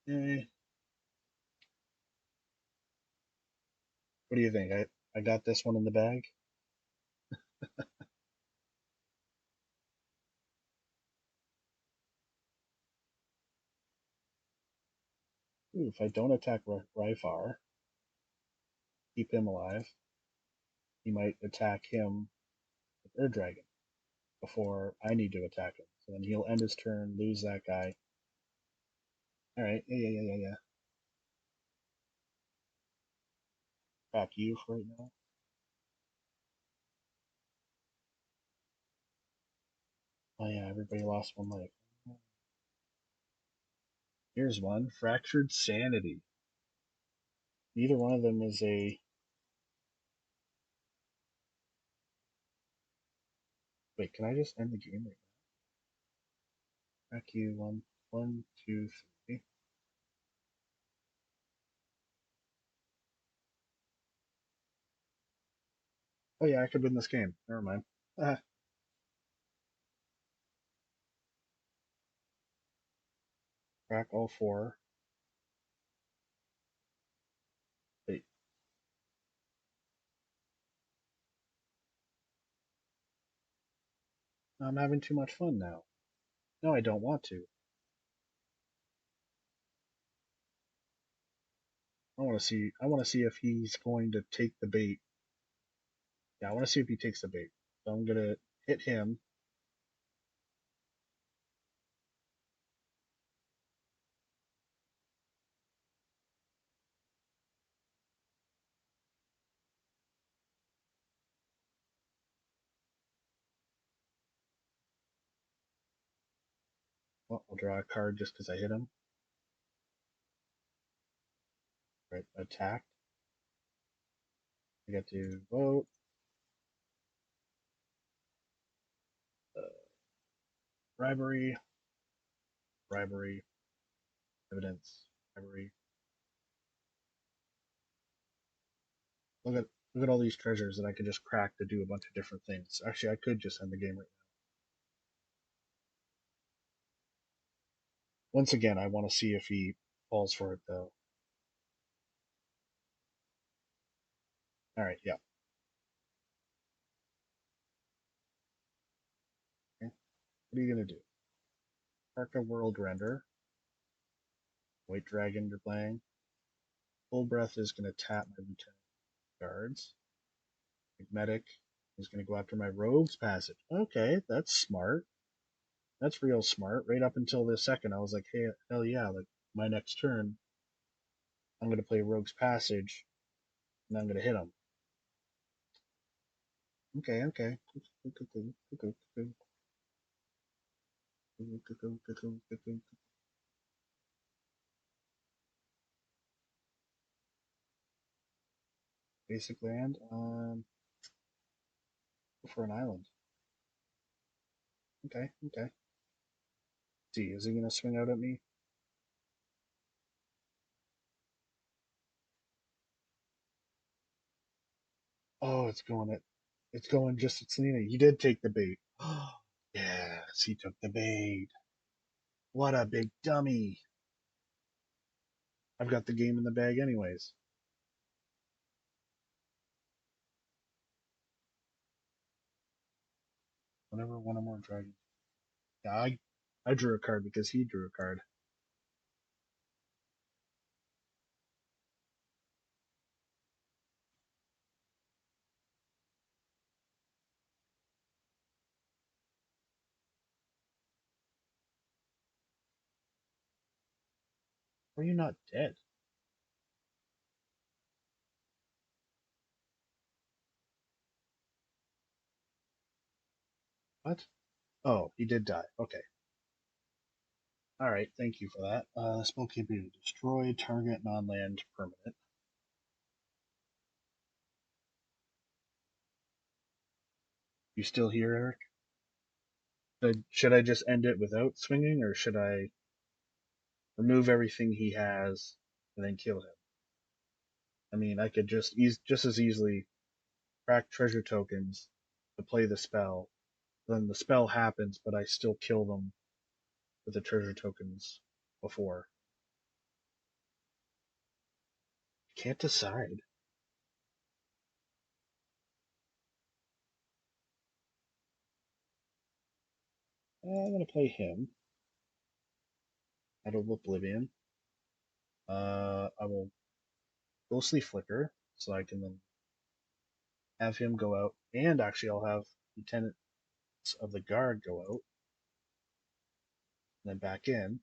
Okay. What do you think? I got this one in the bag. Ooh, if I don't attack Ryfar, keep him alive, he might attack him with Ur Dragon before I need to attack him. So then he'll end his turn, lose that guy. Alright, yeah. Back you for right now. Oh yeah, everybody lost one life. Here's one. Fractured Sanity. Neither one of them is a... Wait, can I just end the game right now? Back you, one, two, three. Oh yeah, I could win this game. Never mind. Ah, crack all four. Wait, I'm having too much fun now. No, I don't want to. I want to see if he's going to take the bait. Yeah, I want to see if he takes the bait. So I'm gonna hit him. Well, I'll draw a card just because I hit him. Right, attacked. I get to vote. Uh, bribery, bribery, evidence, bribery. Look at look at all these treasures that I could just crack to do a bunch of different things. Actually, I could just end the game right now. Once again, I want to see if he falls for it though. All right, yeah. Okay. What are you gonna do? Parka World Render. White Dragon you're playing. Full Breath is gonna tap my lieutenant guards. Magnetic is gonna go after my Rogue's Passage. Okay, that's smart. That's real smart. Right up until this second, I was like, hey, hell yeah, like my next turn, I'm gonna play Rogue's Passage and I'm gonna hit him. Okay. Basic land. Go for an island. Okay. See, is he gonna swing out at me? Oh, it's going just at Selena. He did take the bait. Yes, he took the bait. What a big dummy. I've got the game in the bag anyways. Whenever one or more dragons. Yeah, I drew a card because he drew a card. Are you not dead? What? Oh, he did die. Okay. Alright, thank you for that. Spell can be destroy target non-land permanent. You still here, Eric? Should I just end it without swinging, or should I remove everything he has and then kill him? I mean, I could just as easily crack treasure tokens to play the spell. Then the spell happens, but I still kill them with the treasure tokens before. Can't decide. I'm gonna play him out of Oblivion. I will Ghostly Flicker, so I can then have him go out, and actually I'll have Lieutenants of the Guard go out, and then back in.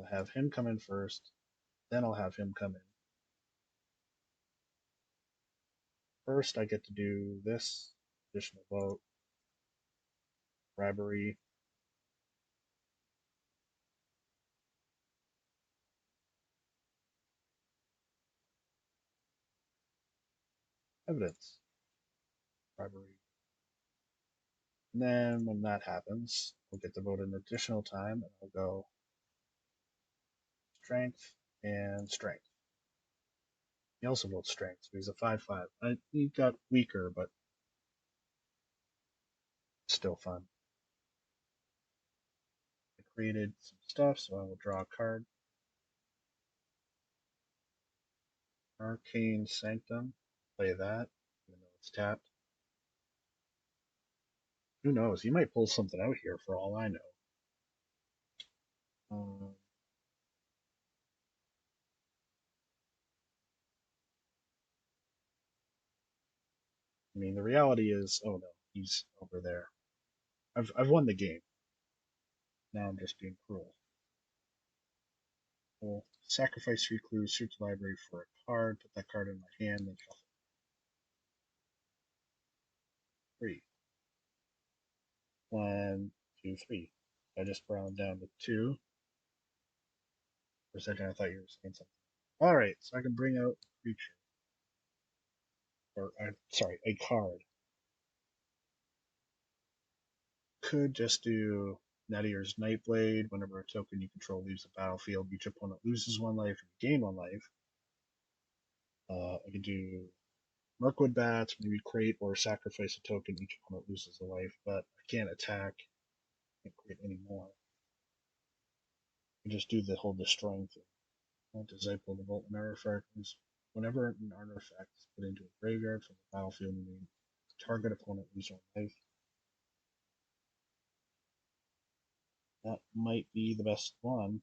I'll have him come in first, then I'll have him come in. First, I get to do this additional vote, bribery, evidence, bribery. And then when that happens, we'll get to vote an additional time, and I'll go strength and strength. He also votes strength, so he's a 5-5. He got weaker, but still fun. I created some stuff, so I will draw a card. Arcane Sanctum. Play that, even though it's tapped. Who knows? He might pull something out here for all I know. I mean, the reality is, oh no, he's over there. I've won the game. Now I'm just being cruel. I'll sacrifice 3 clues, search the library for a card, put that card in my hand, then shuffle 3. 1, 2, 3. I just brought down to 2. For a second, I thought you were saying something. All right, so I can bring out a creature, or sorry, a card. Could just do Netier's Nightblade. Whenever a token you control leaves the battlefield, each opponent loses 1 life and you gain 1 life. I could do Mirkwood Bats, maybe create or sacrifice a token, each opponent loses a life, but I can't attack, can't create any more. I just do the whole destroying thing. I want to disciple the Molten Artifact. Whenever an artifact is put into a graveyard from the battlefield, meaning target opponent loses 1 life. That might be the best one.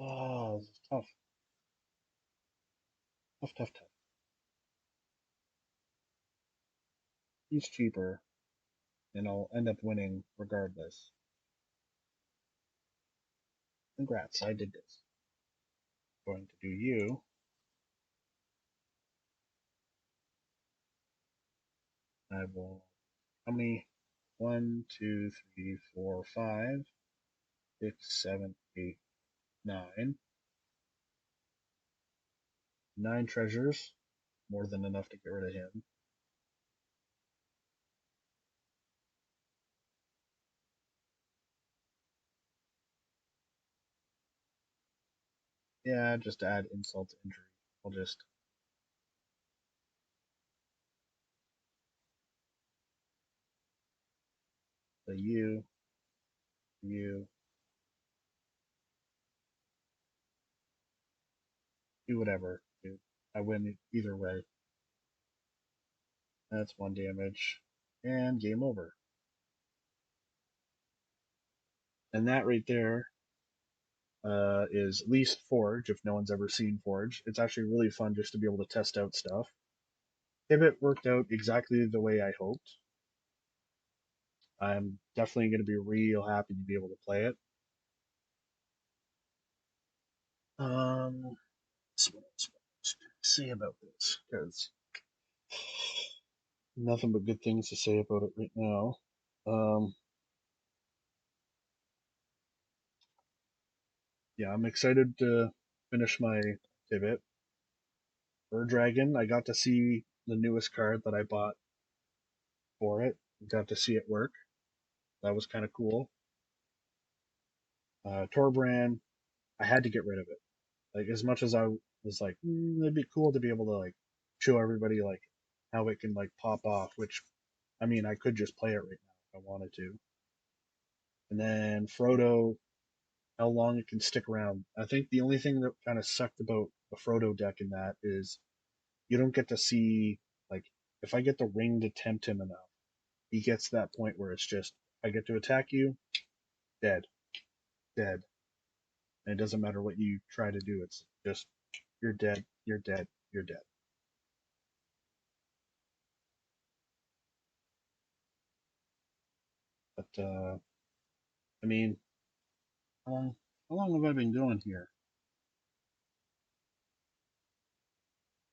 Oh, this is tough. Tough. He's cheaper, and I'll end up winning regardless. Congrats, I did this. I'm going to do you. I will. How many? 1, 2, 3, 4, 5, 6, 7, 8, 9. 9 treasures. More than enough to get rid of him. Yeah, just to add insult to injury. I'll just play you, do whatever, dude. I win either way. That's 1 damage. And game over. And that right there is at least Forge, if no one's ever seen Forge. It's actually really fun just to be able to test out stuff. Pivot worked out exactly the way I hoped. I'm definitely going to be real happy to be able to play it. What else to say about this? Because nothing but good things to say about it right now. Yeah, I'm excited to finish my pivot. Ur Dragon, I got to see the newest card that I bought for it. Got to see it work. That was kind of cool. Torbrand, I had to get rid of it. Like as much as I was like, it'd be cool to be able to like show everybody like how it can like pop off. Which, I mean, I could just play it right now if I wanted to. And then Frodo, how long it can stick around. I think the only thing that kind of sucked about the Frodo deck in that is you don't get to see, like, if I get the ring to tempt him enough, he gets to that point where it's just, I get to attack you, dead, dead. And it doesn't matter what you try to do, it's just, you're dead, you're dead, you're dead. But, I mean, how long have I been going here?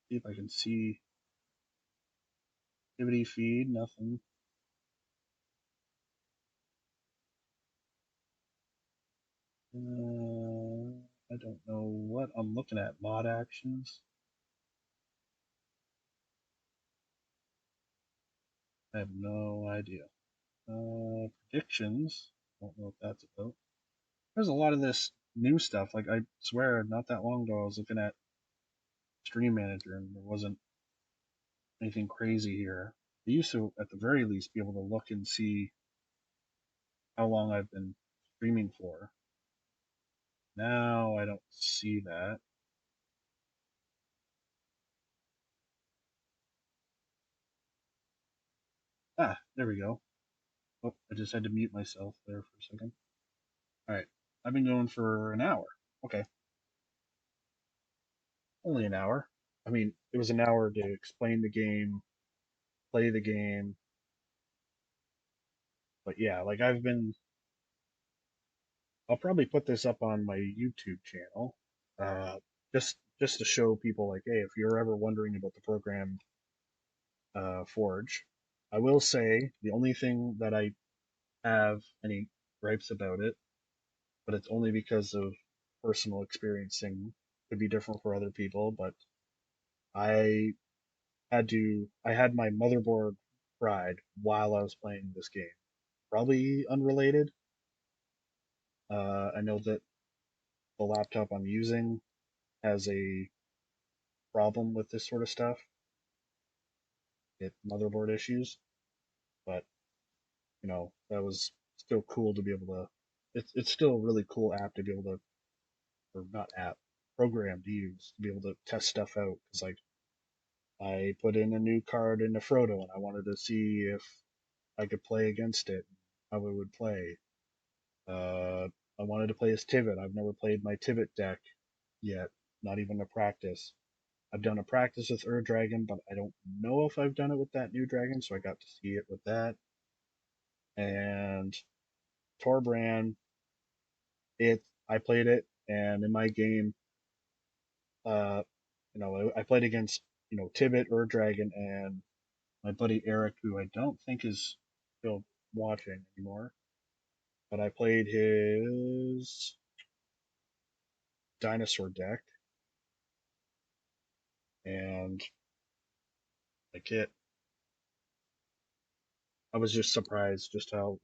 See if I can see activity feed, nothing. I don't know what I'm looking at. Mod actions. I have no idea. Predictions. Don't know what that's about. There's a lot of this new stuff. Like, I swear, not that long ago, I was looking at Stream Manager and there wasn't anything crazy here. I used to, at the very least, be able to look and see how long I've been streaming for. Now I don't see that. Ah, there we go. Oh, I just had to mute myself there for a second. All right. I've been going for an hour. Okay. Only an hour. I mean, it was an hour to explain the game, play the game. But yeah, like I'll probably put this up on my YouTube channel. Just to show people, like, hey, if you're ever wondering about the program, Forge, I will say the only thing that I have any gripes about it, but it's only because of personal experiencing. Could be different for other people, but I I had my motherboard fried while I was playing this game. Probably unrelated. I know that the laptop I'm using has a problem with this sort of stuff. It motherboard issues, but that was still cool to be able to. It's still a really cool app to be able to, or not app, program to use to be able to test stuff out. Because, like, I put in a new card into Frodo and I wanted to see if I could play against it, how it would play. Uh, I wanted to play as Tivit. I've never played my Tivit deck yet, not even a practice. I've done a practice with Ur Dragon, but I don't know if I've done it with that new dragon, so I got to see it with that. And Torbran, I played it, and in my game, uh, I played against Tivit, Ur Dragon, and my buddy Eric, who I don't think is still watching anymore, but I played his dinosaur deck, and like I was just surprised just how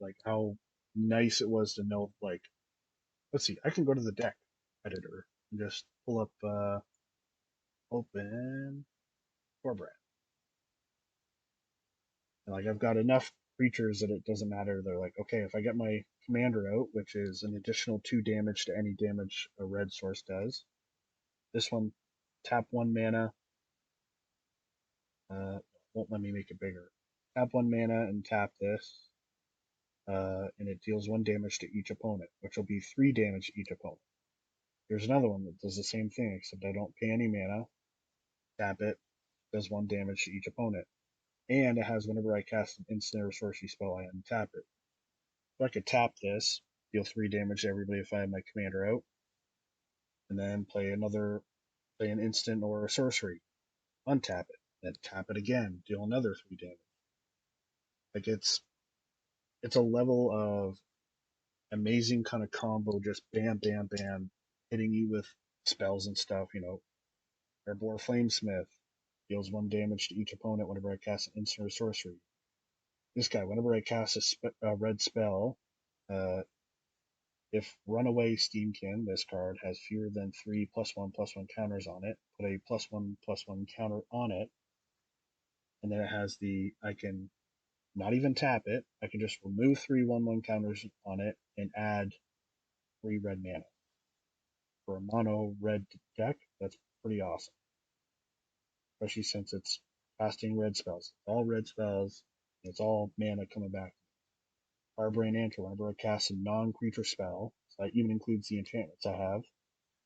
nice it was to know, like, let's see, I can go to the deck editor and just pull up open Torbran. And, like, I've got enough creatures that it doesn't matter. They're like, okay, if I get my commander out, which is an additional 2 damage to any damage a red source does. This one, tap 1 mana. Won't let me make it bigger. Tap 1 mana and tap this. And it deals 1 damage to each opponent, which will be 3 damage to each opponent. Here's another one that does the same thing, except I don't pay any mana. Tap it, does 1 damage to each opponent. And it has, whenever I cast an instant or sorcery spell, I untap it. So I could tap this, deal 3 damage to everybody if I have my commander out, and then play an instant or a sorcery, untap it, then tap it again, deal another 3 damage. Like, it's a level of amazing kind of combo, just bam, bam, bam, hitting you with spells and stuff. Airborne Flamesmith deals 1 damage to each opponent whenever I cast an instant or sorcery. This guy, whenever I cast a red spell, uh, if Runaway Steamkin, this card, has fewer than 3 +1/+1 counters on it, put a +1/+1 counter on it, and then it has I can not even tap it, I can just remove 3 1/1 counters on it and add 3 red mana. For a mono red deck, that's pretty awesome. especially since it's casting red spells. All red spells, it's all mana coming back. Firebrain Antler, whenever I cast a non-creature spell, so that even includes the enchantments I have,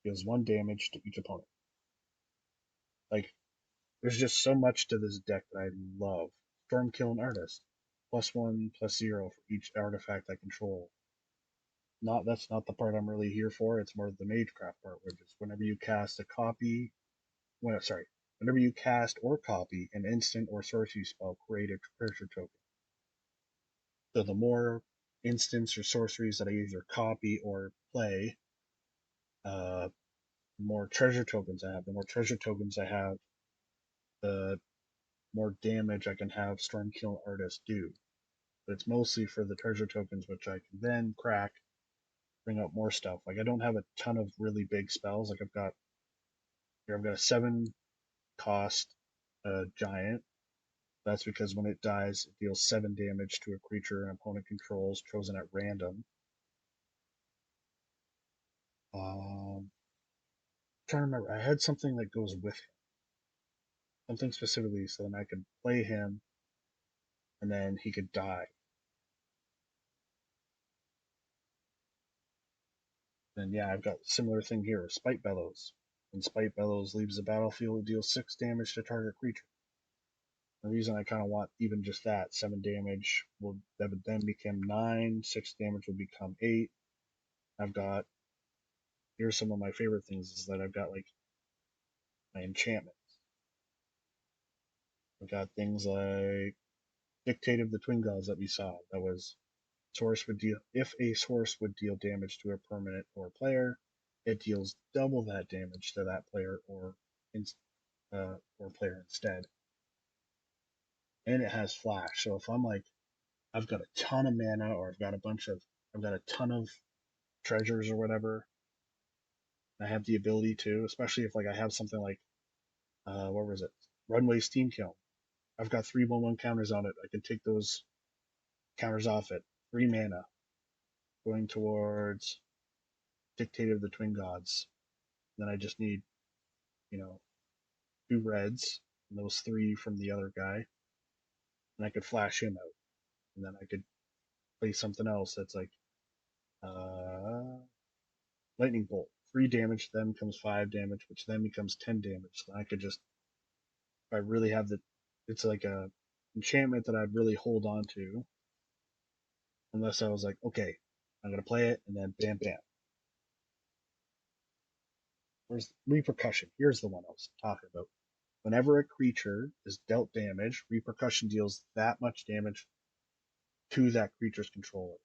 deals 1 damage to each opponent. Like, there's just so much to this deck that I love. Stormkiln Artist, +1/+0 for each artifact I control. That's not the part I'm really here for. It's more the Magecraft part, which is whenever you cast whenever you cast or copy an instant or sorcery spell, create a treasure token. So the more instants or sorceries that I either copy or play, the more treasure tokens I have. The more treasure tokens I have, the more damage I can have Stormkiln Artist do. But it's mostly for the treasure tokens, which I can then crack, bring out more stuff. Like I don't have a ton of really big spells. Like I've got a 7 cost giant. That's because when it dies, it deals 7 damage to a creature an opponent controls, chosen at random. Trying to remember, I had something that goes with him, something specifically, so then I could play him, and then he could die. And yeah, I've got a similar thing here, Spite Bellows. When Spite Bellows leaves the battlefield, it deals 6 damage to target creature. The reason I kind of want even just that, 7 damage that would then become 9, 6 damage would become 8. I've got, here's some of my favorite things, is that I've got like my enchantments. I've got things like Dictate of the Twin Gods that we saw. That was if a source would deal damage to a permanent or player, it deals double that damage to that player or player instead. And it has flash. So if I'm like, I've got a ton of mana, or I've got a ton of treasures or whatever, I have the ability to, especially if like I have something like, what was it? Runway Steamkiln. I've got 3/1/1 counters on it. I can take those counters off it. 3 mana going towards Dictate of the Twin Gods. Then I just need, 2 reds, and those 3 from the other guy, and I could flash him out. And then I could play something else that's like Lightning Bolt. 3 damage, then comes 5 damage, which then becomes 10 damage. So I could just, if I really have it's like a enchantment that I'd really hold on to, unless I was like, okay, I'm gonna play it, and then bam, bam. Where's Repercussion? Here's the one I was talking about. Whenever a creature is dealt damage, Repercussion deals that much damage to that creature's controller.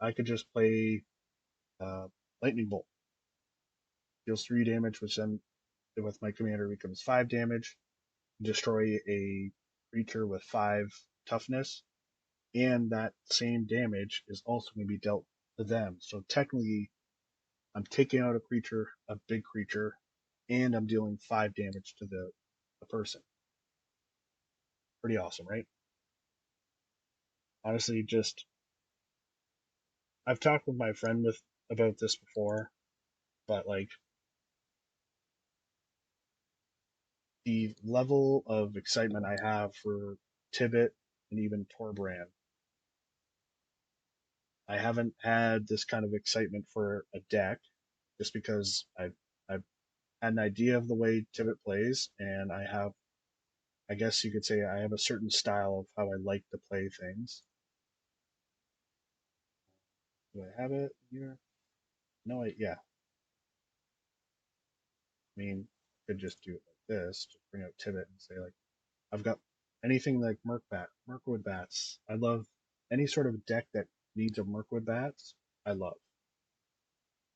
I could just play Lightning Bolt. Deals 3 damage, which then with my commander becomes 5 damage. Destroy a creature with 5 toughness, and that same damage is also going to be dealt to them. So technically, I'm taking out a big creature, and I'm dealing 5 damage to the person. Pretty awesome, right? Honestly, just I've talked with my friend about this before, but like the level of excitement I have for Tibet and even Torbran, I haven't had this kind of excitement for a deck, just because I've had an idea of the way Tibet plays, and I guess you could say I have a certain style of how I like to play things. Do I have it here? No, yeah. I mean, I could just do it like this, just bring out Tibet and say like, I've got anything like Mirkwood Bats. I love any sort of deck that needs a Mirkwood Bats. I love.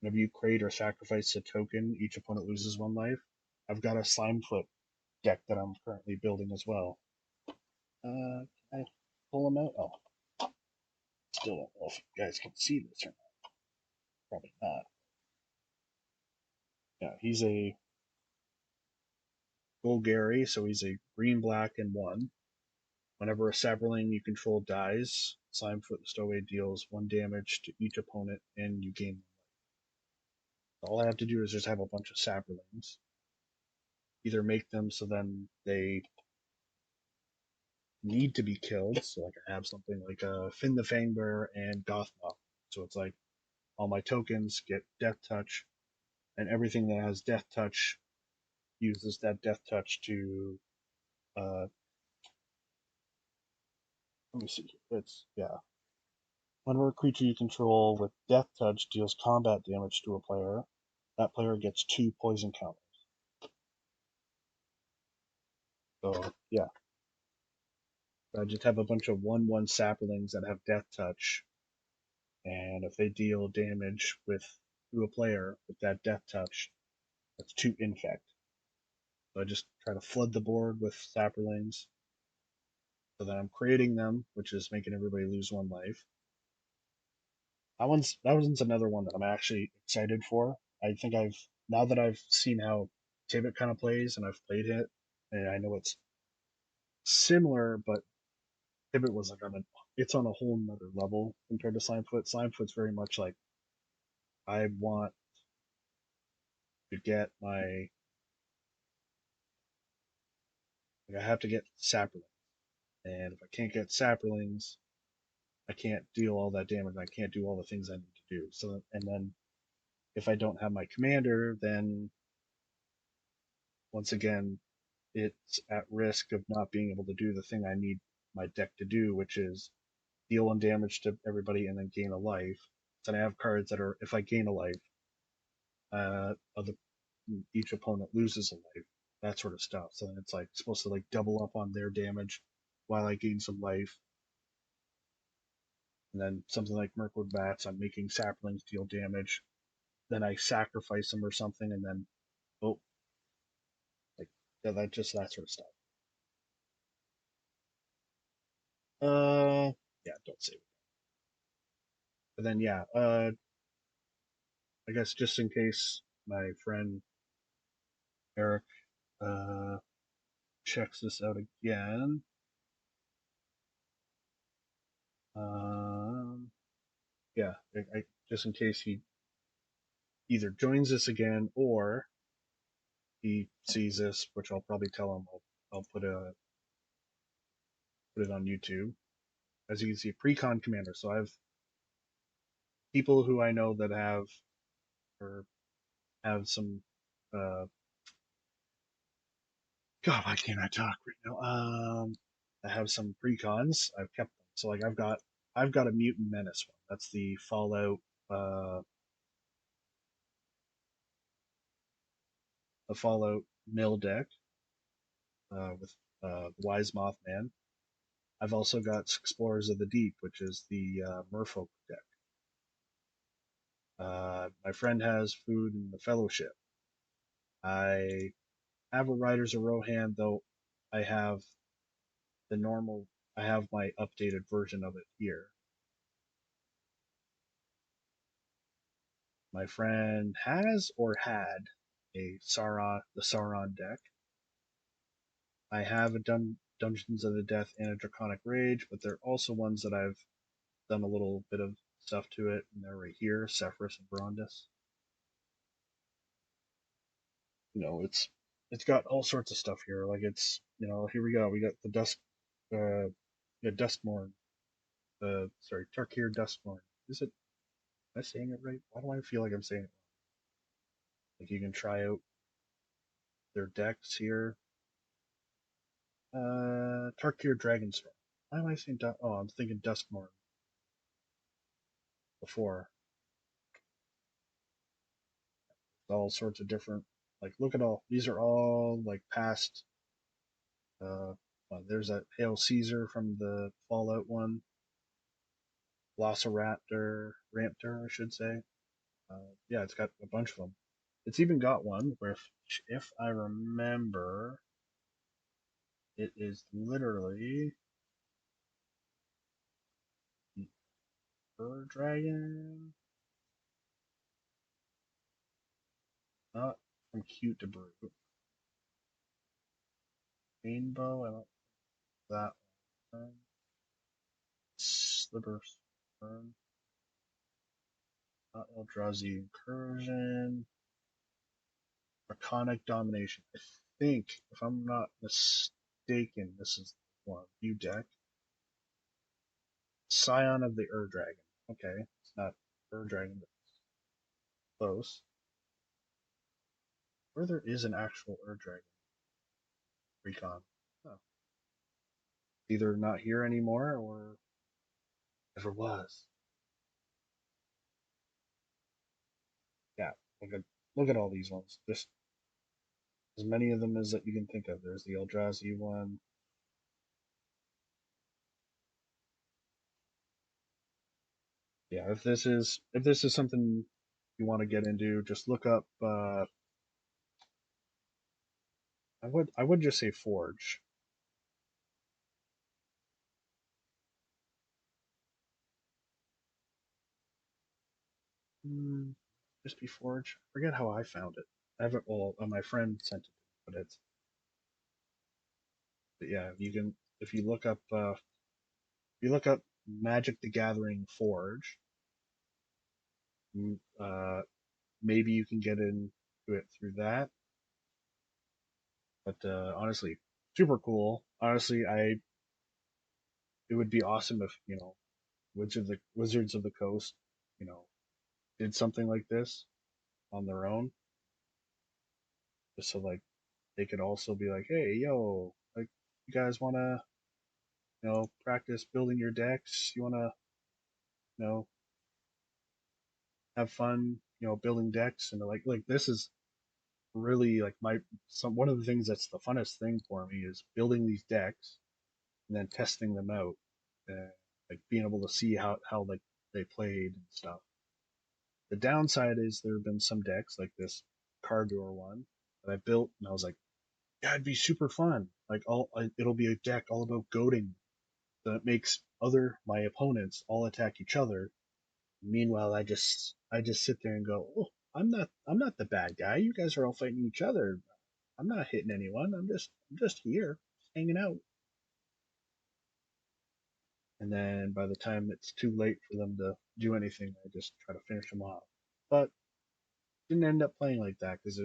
Whenever you create or sacrifice a token, each opponent loses 1 life. I've got a Slimefoot deck that I'm currently building as well. Can I pull him out? Oh, still don't know if you guys can see this or not. Probably not. Yeah, he's a Golgari, so he's a green, black, and 1. Whenever a Saproling you control dies, Slimefoot Stowaway deals 1 damage to each opponent, and you gain 1 life. All I have to do is just have a bunch of Saprolings. either make them so then they need to be killed. So like I have something like Finn the Fangbearer and Gothmog. So it's like all my tokens get Death Touch, and everything that has Death Touch uses that Death Touch to let me see. It's yeah. Whenever a creature you control with Death Touch deals combat damage to a player, that player gets 2 poison counters. So yeah, I just have a bunch of 1/1 saplings that have Death Touch, and if they deal damage with to a player with that Death Touch, that's 2 infect. So I just try to flood the board with saplings, so that I'm creating them, which is making everybody lose 1 life. That one's another one that I'm actually excited for. I think now that I've seen how Tibet kind of plays and I've played it, and I know it's similar, but Tibet was like it's on a whole nother level compared to Slimefoot. Slimefoot's very much like I want to get my like I have to get saplings, and if I can't get saplings, I can't deal all that damage. I can't do all the things I need to do. So and then if I don't have my commander, then once again it's at risk of not being able to do the thing I need my deck to do, which is deal 1 damage to everybody and then gain a life. So I have cards that are if I gain a life, other each opponent loses a life, that sort of stuff. So it's like supposed to like double up on their damage while I gain some life. And then something like Mirkwood Bats, I'm making saplings deal damage. Then I sacrifice them or something, and then oh, like that sort of stuff. Yeah, don't save it. But then yeah, I guess just in case my friend Eric uh checks this out again. Um, yeah, just in case he either joins us again or he sees this, which I'll probably tell him. I'll put it on YouTube. As you can see, pre-con commander. So I have people who I know that or have some. God, why can't I talk right now? I have some pre-cons. I've kept them. So like I've got a mutant menace one. That's the Fallout. Uh, the Fallout mill deck with Wise Mothman. I've also got Explorers of the Deep, which is the Merfolk deck. My friend has Food in the Fellowship. I have a Riders of Rohan, though I have the normal. I have my updated version of it here. My friend has or had a the Sauron deck. I have a Dungeons of the Death and a Draconic Rage, but there are also ones that I've done a little bit of stuff to it, and they're right here, Sephiroth and Brondis. It's got all sorts of stuff here. Like here we go. We got the Duskmourn. Sorry, Tarkir Duskmourn. Is it? Am I saying it right? Why do I feel like I'm saying it wrong? Like you can try out their decks here. Tarkir Dragonstorm. Why am I saying? Oh, I'm thinking Duskmourn before. All sorts of different. Like look at all. These are all like past. Uh, there's that Hail Caesar from the Fallout one. Velociraptor, Raptor, I should say. Yeah, it's got a bunch of them. It's even got one where, if I remember, it is literally the Fur Dragon, not from Cute to Brute. Rainbow, I don't that one. Slipper Sperm, not Eldrazi Incursion. Draconic Domination. I think, if I'm not mistaken, this is one view deck. Scion of the Ur Dragon. Okay, it's not Ur Dragon, but close. Where there is an actual Ur Dragon recon. Oh, either not here anymore or never was. Yeah, look at look at all these ones. Just as many of them as that you can think of. There's the Eldrazi one. Yeah, if this is something you want to get into, just look up. I would just say Forge. Hmm, just be Forge. I forget how I found it. I have it. Well, my friend sent it, but it's. But yeah, you can if you look up. If you look up Magic the Gathering Forge, maybe you can get into it through that. But honestly, super cool. Honestly, I it would be awesome if Wizards of the Coast, you know, did something like this on their own, just so like they could also be like, hey, yo, like you guys want to practice building your decks? You want to you know have fun building decks and like this is really like my some one of the things that's the funnest thing for me is building these decks and then testing them out, and like being able to see how like they played and stuff. The downside is there have been some decks like this Cardor one that I built, and I was like, yeah, it'd be super fun. Like it'll be a deck all about goading that makes my opponents all attack each other. Meanwhile, I just sit there and go, oh, I'm not the bad guy. You guys are all fighting each other. I'm not hitting anyone. I'm just here, just hanging out. And then by the time it's too late for them to do anything, I just try to finish them off. But didn't end up playing like that because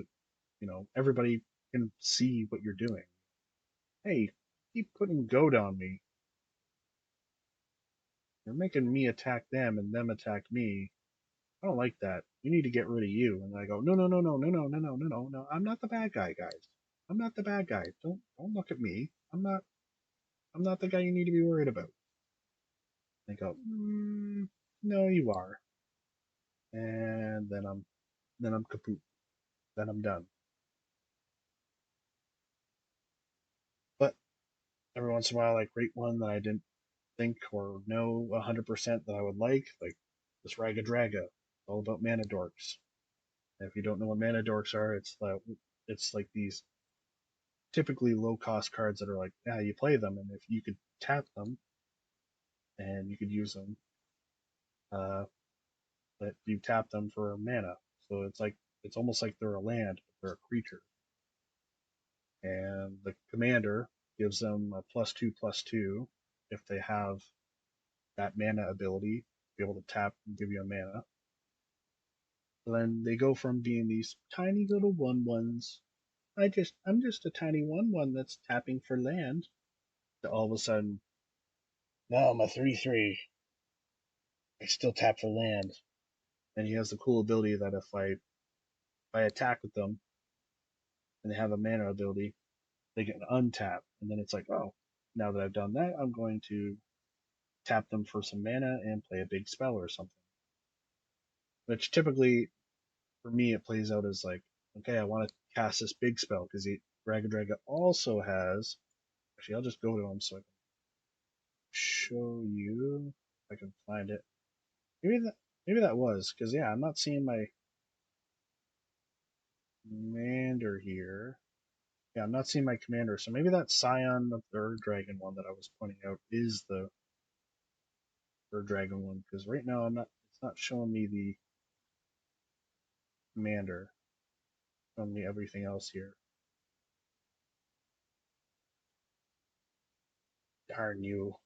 everybody can see what you're doing. Hey, keep putting goad on me. You're making me attack them and them attack me. I don't like that. You need to get rid of you. And I go, no, no, no, no, no, no, no, no, no, no, no. I'm not the bad guy, guys. I'm not the bad guy. Don't look at me. I'm not the guy you need to be worried about. They go, no, you are. And then I'm kaput. Then I'm done. But every once in a while, I create one that I didn't think or know 100% that I would like this Raga Draga. All about mana dorks. And if you don't know what mana dorks are, it's like these typically low cost cards that are like, yeah, you play them, and if you could tap them and you could use them, uh, that you tap them for mana. So it's almost like they're a land, but they're a creature. And the commander gives them a +2/+2 if they have that mana ability, be able to tap and give you a mana. So then they go from being these tiny little 1/1s. I'm just a tiny 1/1 that's tapping for land, to all of a sudden, no, I'm a 3/3. I still tap for land. And he has the cool ability that if I attack with them and they have a mana ability, they can untap, and then it's like, oh, now that I've done that, I'm going to tap them for some mana and play a big spell or something. Which typically, for me, it plays out as like, okay, I want to cast this big spell because Draga Draga also has. Actually, I'll just go to him so I can show you if I can find it. Maybe that was because yeah, I'm not seeing my commander here. Yeah, I'm not seeing my commander, so maybe that Scion of the Ur Dragon one that I was pointing out is the Ur Dragon one because right now I'm not. It's not showing me the commander. It's showing me everything else here. Darn you!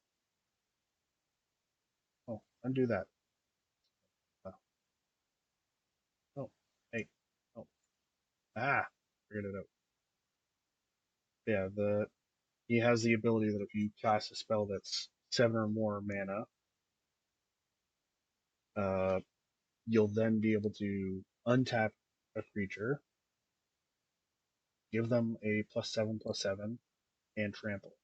Oh, undo that. Oh, oh, hey, oh, figured it out. Yeah, he has the ability that if you cast a spell that's 7 or more mana, uh, you'll then be able to untap a creature, give them a +7/+7, and trample.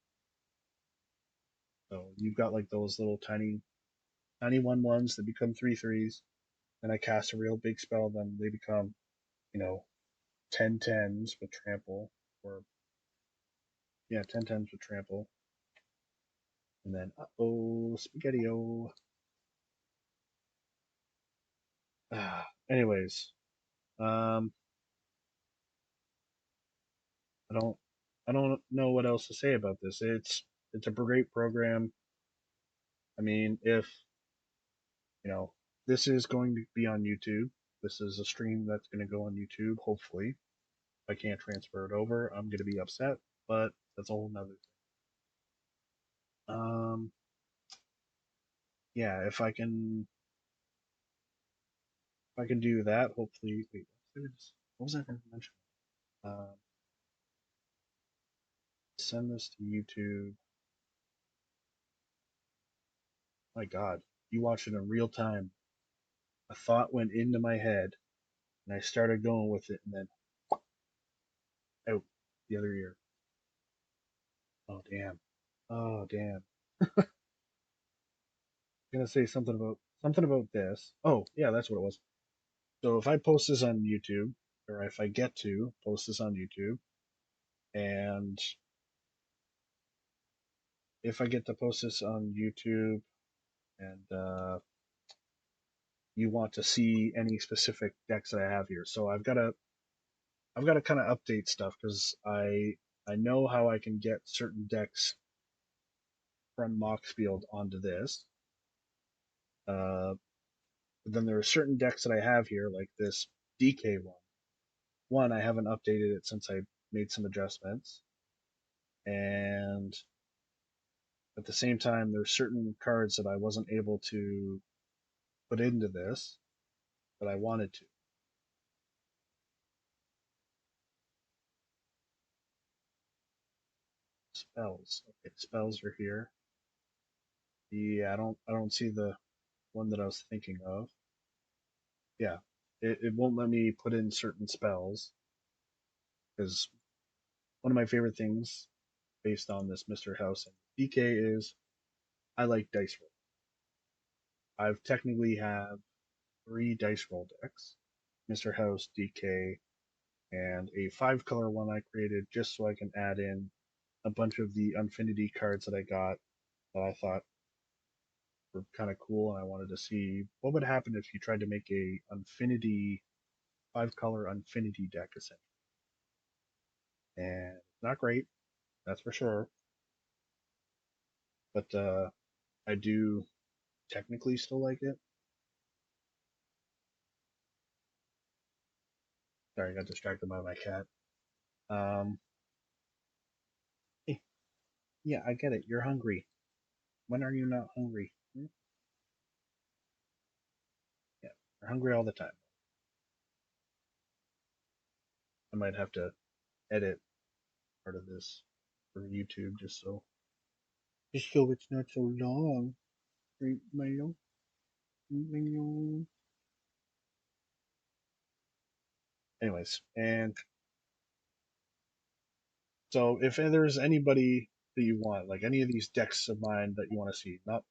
So you've got like those little tiny 1/1s that become 3/3s. And I cast a real big spell, then they become, 10/10s with trample, or yeah, 10/10s with trample, and then spaghetti-o. Anyways, um, I don't know what else to say about this. It's a great program. I mean, if you know, this is going to be on YouTube. This is a stream that's going to go on YouTube. Hopefully, if I can't transfer it over, I'm going to be upset. But that's a whole nother thing. Yeah, if I can do that, hopefully. Wait, what was I going to mention? Um, Send this to YouTube. My God, you watch it in real time. A thought went into my head, and I started going with it, and then out the other ear. Oh damn! Oh damn! I'm gonna say something about this. Oh yeah, that's what it was. So if I post this on YouTube, or if I get to post this on YouTube, and if I get to post this on YouTube, and you want to see any specific decks that I have here. So I've got to kind of update stuff because I know how I can get certain decks from Moxfield onto this. But then there are certain decks that I have here, like this DK one. One, I haven't updated it since I made some adjustments, and at the same time, there's certain cards that I wasn't able to put into this that I wanted to. Spells. Okay, spells are here. Yeah, I don't see the one that I was thinking of. Yeah, it won't let me put in certain spells because one of my favorite things based on this Mr. House and DK is I like dice roll. I've technically have 3 dice roll decks: Mr. House, DK, and a 5 color one I created just so I can add in a bunch of the Unfinity cards that I got that I thought were kind of cool, and I wanted to see what would happen if you tried to make a Unfinity 5 color Unfinity deck, essentially. And it's not great, that's for sure. But I do technically still like it. Sorry, I got distracted by my cat. Um, hey, yeah, I get it. You're hungry. When are you not hungry? Hmm? Yeah, you're hungry all the time. I might have to edit part of this for YouTube just so it's not so long. Right, Mayo? Mayo? Anyways, and so if there's anybody that you want, like any of these decks of mine that you want to see, not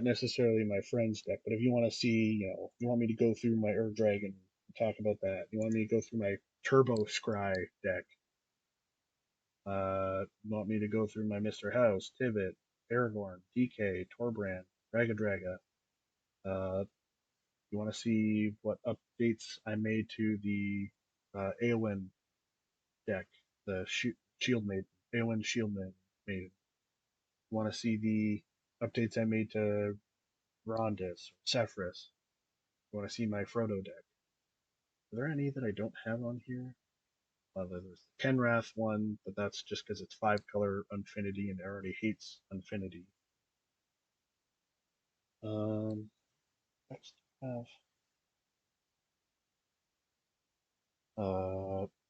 necessarily my friend's deck, but if you want to see, you want me to go through my Ur Dragon and talk about that, you want me to go through my Turbo Scry deck, you want me to go through my Mr. House, Tivit, Aragorn, DK, Torbrand, Dragadraga, you want to see what updates I made to the Eowyn deck, the Shield Maiden, Eowyn Shield Maiden. You want to see the updates I made to Rondis, Sephiroth. You want to see my Frodo deck. Are there any that I don't have on here? Well, there's the Kenrath one, but that's just because it's 5 color Unfinity and it already hates Unfinity. Next have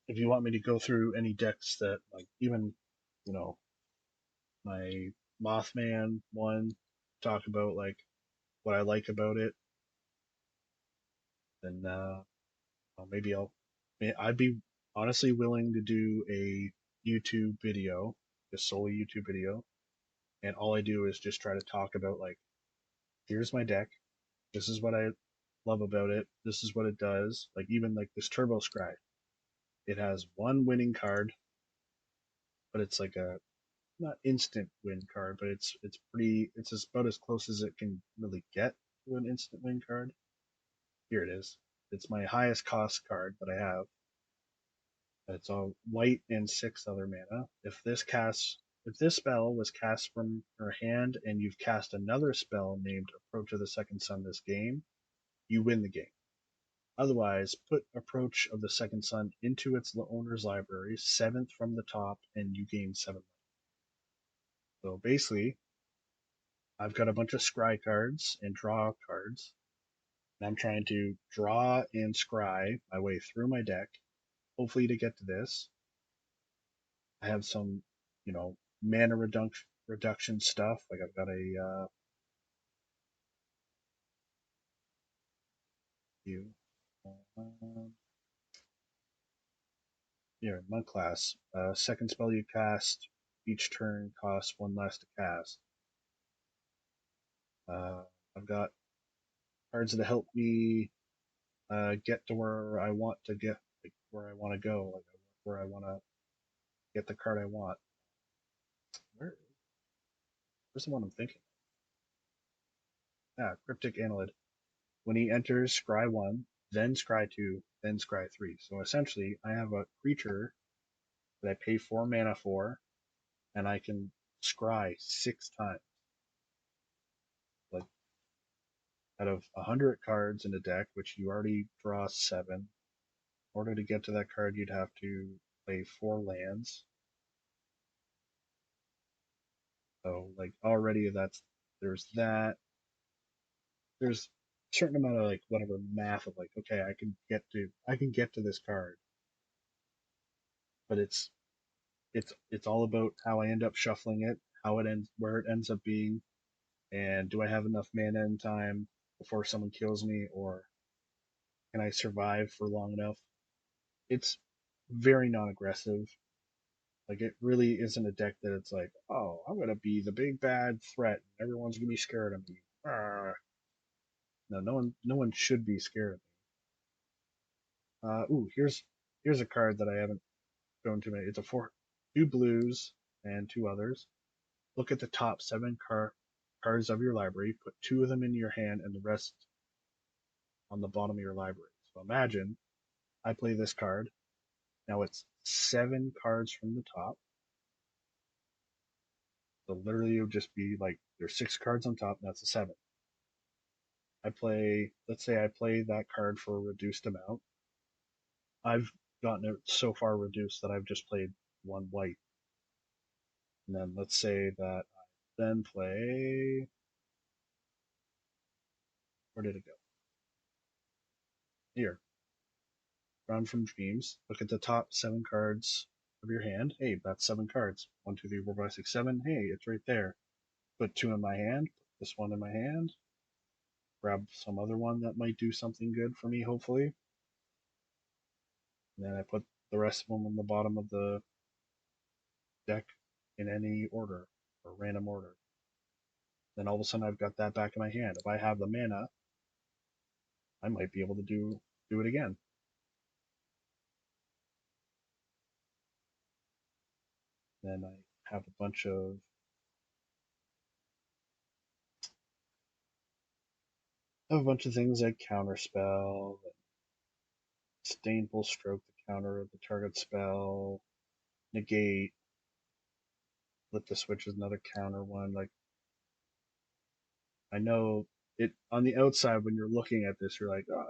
if you want me to go through any decks that, like, even, you know, my Mothman one, talk about like what I like about it, then well, maybe I'd be honestly willing to do a YouTube video, just solely YouTube video, and all I do is just try to talk about like, here's my deck, this is what I love about it, this is what it does. Like even like this Turbo Scry, it has one winning card, but it's like a not instant win card, but it's about as close as it can really get to an instant win card. Here it is. It's my highest cost card that I have. It's a white and 6 other mana. If this spell was cast from her hand and you've cast another spell named Approach of the Second Sun this game, you win the game. Otherwise, put Approach of the Second Sun into its owner's library, 7th from the top, and you gain 7 life. So basically, I've got a bunch of scry cards and draw cards, and I'm trying to draw and scry my way through my deck, hopefully to get to this. I have some, mana reduction stuff. Like I've got a few. Um, Here, Monk class. Second spell you cast each turn costs 1 less to cast. Uh, I've got cards that help me get to where I want to get, like where I want to go, like where I want to get the card I want. Where, where's the one I'm thinking? Cryptic Annelid. When he enters Scry 1, then Scry 2, then Scry 3. So essentially, I have a creature that I pay 4 mana for, and I can Scry 6 times. Like, out of 100 cards in a deck, which you already draw 7, in order to get to that card, you'd have to play 4 lands. So, like, already there's that. There's a certain amount of, like, whatever math of, like, okay, I can get to this card, but it's all about how I end up shuffling it, how it ends, where it ends up being, and do I have enough mana in time before someone kills me, or can I survive for long enough? It's very non-aggressive. Like it really isn't a deck that it's like, oh, I'm gonna be the big bad threat. Everyone's gonna be scared of me. No, no one should be scared of me. Here's a card that I haven't shown too many. It's a 2 blues and 2 others. Look at the top 7 cards of your library, put 2 of them in your hand and the rest on the bottom of your library. So imagine I play this card. Now it's 7 cards from the top. So literally it would just be like there's 6 cards on top, and that's a 7. Let's say I play that card for a reduced amount. I've gotten it so far reduced that I've just played 1 white. And then let's say that I then play, where did it go? Here, Drawn from Dreams. Look at the top 7 cards of your hand. Hey, that's 7 cards. 1, 2, 3, 4, 5, 6, 7. Hey, it's right there. Put 2 in my hand. Put this one in my hand. Grab some other one that might do something good for me, hopefully. And then I put the rest of them on the bottom of the deck in any order or random order. Then all of a sudden I've got that back in my hand. If I have the mana, I might be able to do it again. Then I have a bunch of things like counterspell, disdainful stroke to counter the target spell, negate, flip the switch is another counter one. Like I know it on the outside when you're looking at this, you're like, oh,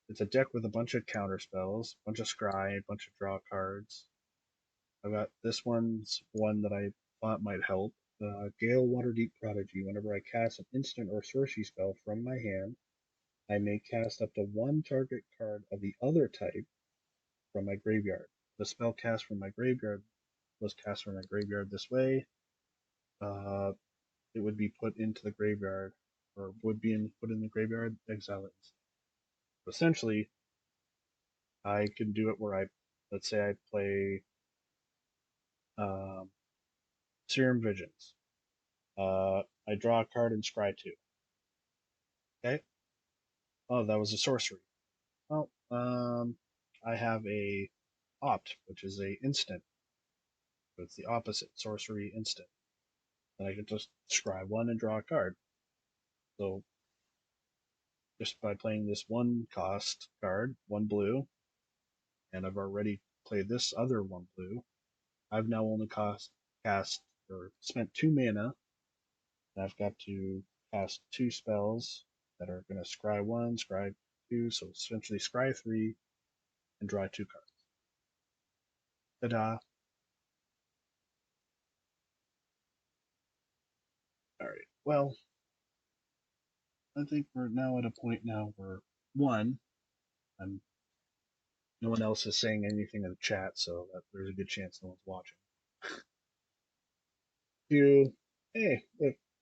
it's a deck with a bunch of counter spells, a bunch of scry, a bunch of draw cards. I've got this one's one that I thought might help. Gale Waterdeep Prodigy. Whenever I cast an instant or sorcery spell from my hand, I may cast up to 1 target card of the other type from my graveyard. the spell cast from my graveyard was cast from my graveyard this way, it would be put into the graveyard, or would be put in the graveyard, exile it. Essentially, I can do it where let's say I play Serum Visions. I draw a card and scry 2. Okay. Oh, that was a sorcery. Well, I have a opt, which is a instant. So it's the opposite, sorcery instant. Then I can just scry 1 and draw a card. So just by playing this 1 cost card, 1 blue, and I've already played this other 1 blue, I've now only cast or spent 2 mana, and I've got to cast 2 spells that are going to scry 1, scry 2, so essentially scry 3, and draw 2 cards. Ta-da! Alright, well, I think we're now at a point now where, one, no one else is saying anything in the chat, so there's a good chance no one's watching. Two, hey,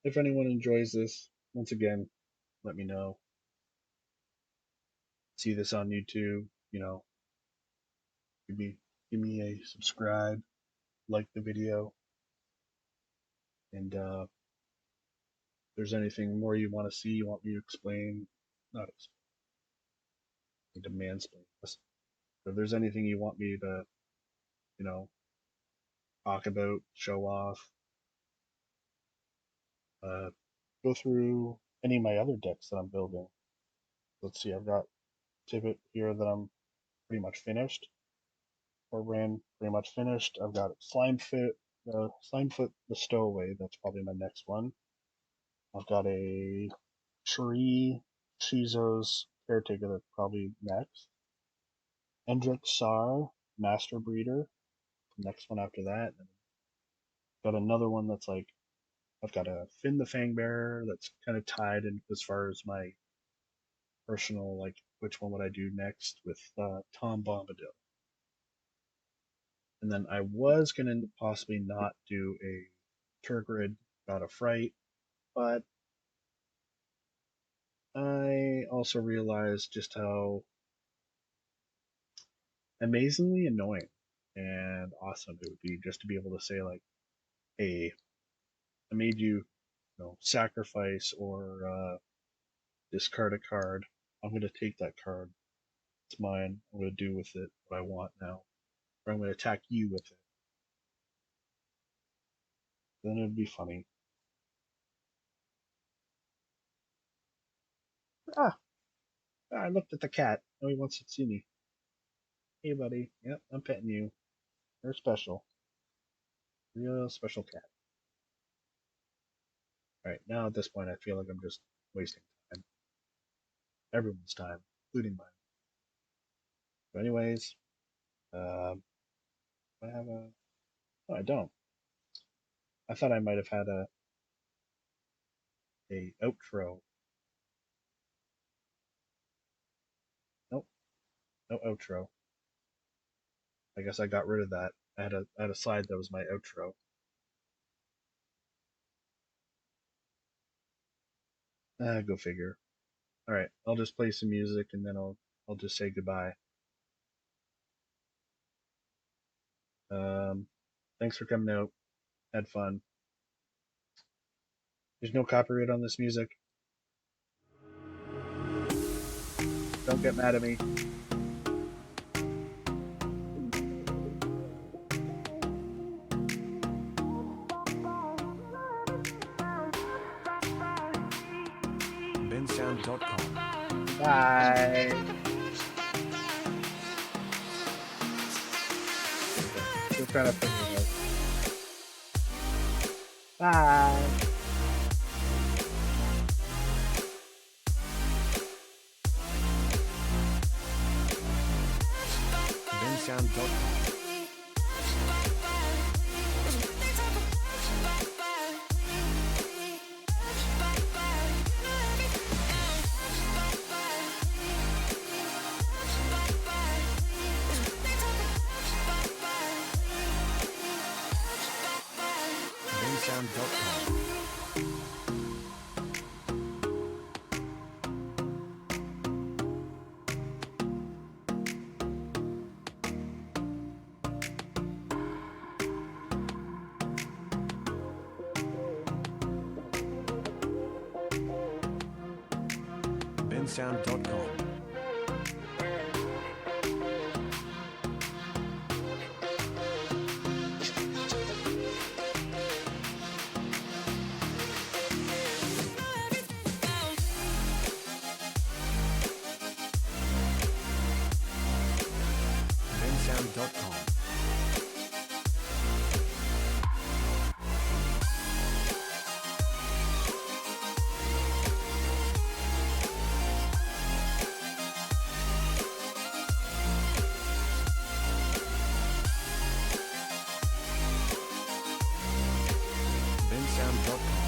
if anyone enjoys this, once again, let me know. See this on YouTube, give me a subscribe, like the video, and if there's anything more you want to see, you want me to explain, not explain, to mansplain this. If there's anything you want me to, talk about, show off, go through any of my other decks that I'm building. Let's see, I've got Tibet here that I'm pretty much finished, or ran pretty much finished. I've got Slimefoot the Stowaway, that's probably my next one. I've got a Shri Shizo's Caretaker, that's probably next. Endrick Sar, Master Breeder, next one after that. And got another one that's like, I've got a Finn the Fangbearer that's kind of tied in as far as my personal, like, which one would I do next with Tom Bombadil. And then I was going to possibly not do a Tergrid God of Fright, but I also realized just how amazingly annoying and awesome it would be just to be able to say, like, hey, I made you, sacrifice or discard a card. I'm going to take that card. It's mine. I'm going to do with it what I want now. Or I'm going to attack you with it. Then it'd be funny. I looked at the cat. Oh, he wants to see me. Hey, buddy. Yep, I'm petting you. You're special. Real special cat. Alright, now at this point, I feel like I'm just wasting time. Everyone's time, including mine. But anyways, I have a... Oh, I don't. I thought I might have had a outro. Nope, no outro. I guess I got rid of that. I had a slide that was my outro. Go figure. Alright, I'll just play some music and then I'll just say goodbye. Thanks for coming out. Had fun. There's no copyright on this music. Don't get mad at me. bensound.com. Bye. Still trying to figure it out. Bye. bensound.com. bensound.com. bensound.com. bensound.com. bensound.com.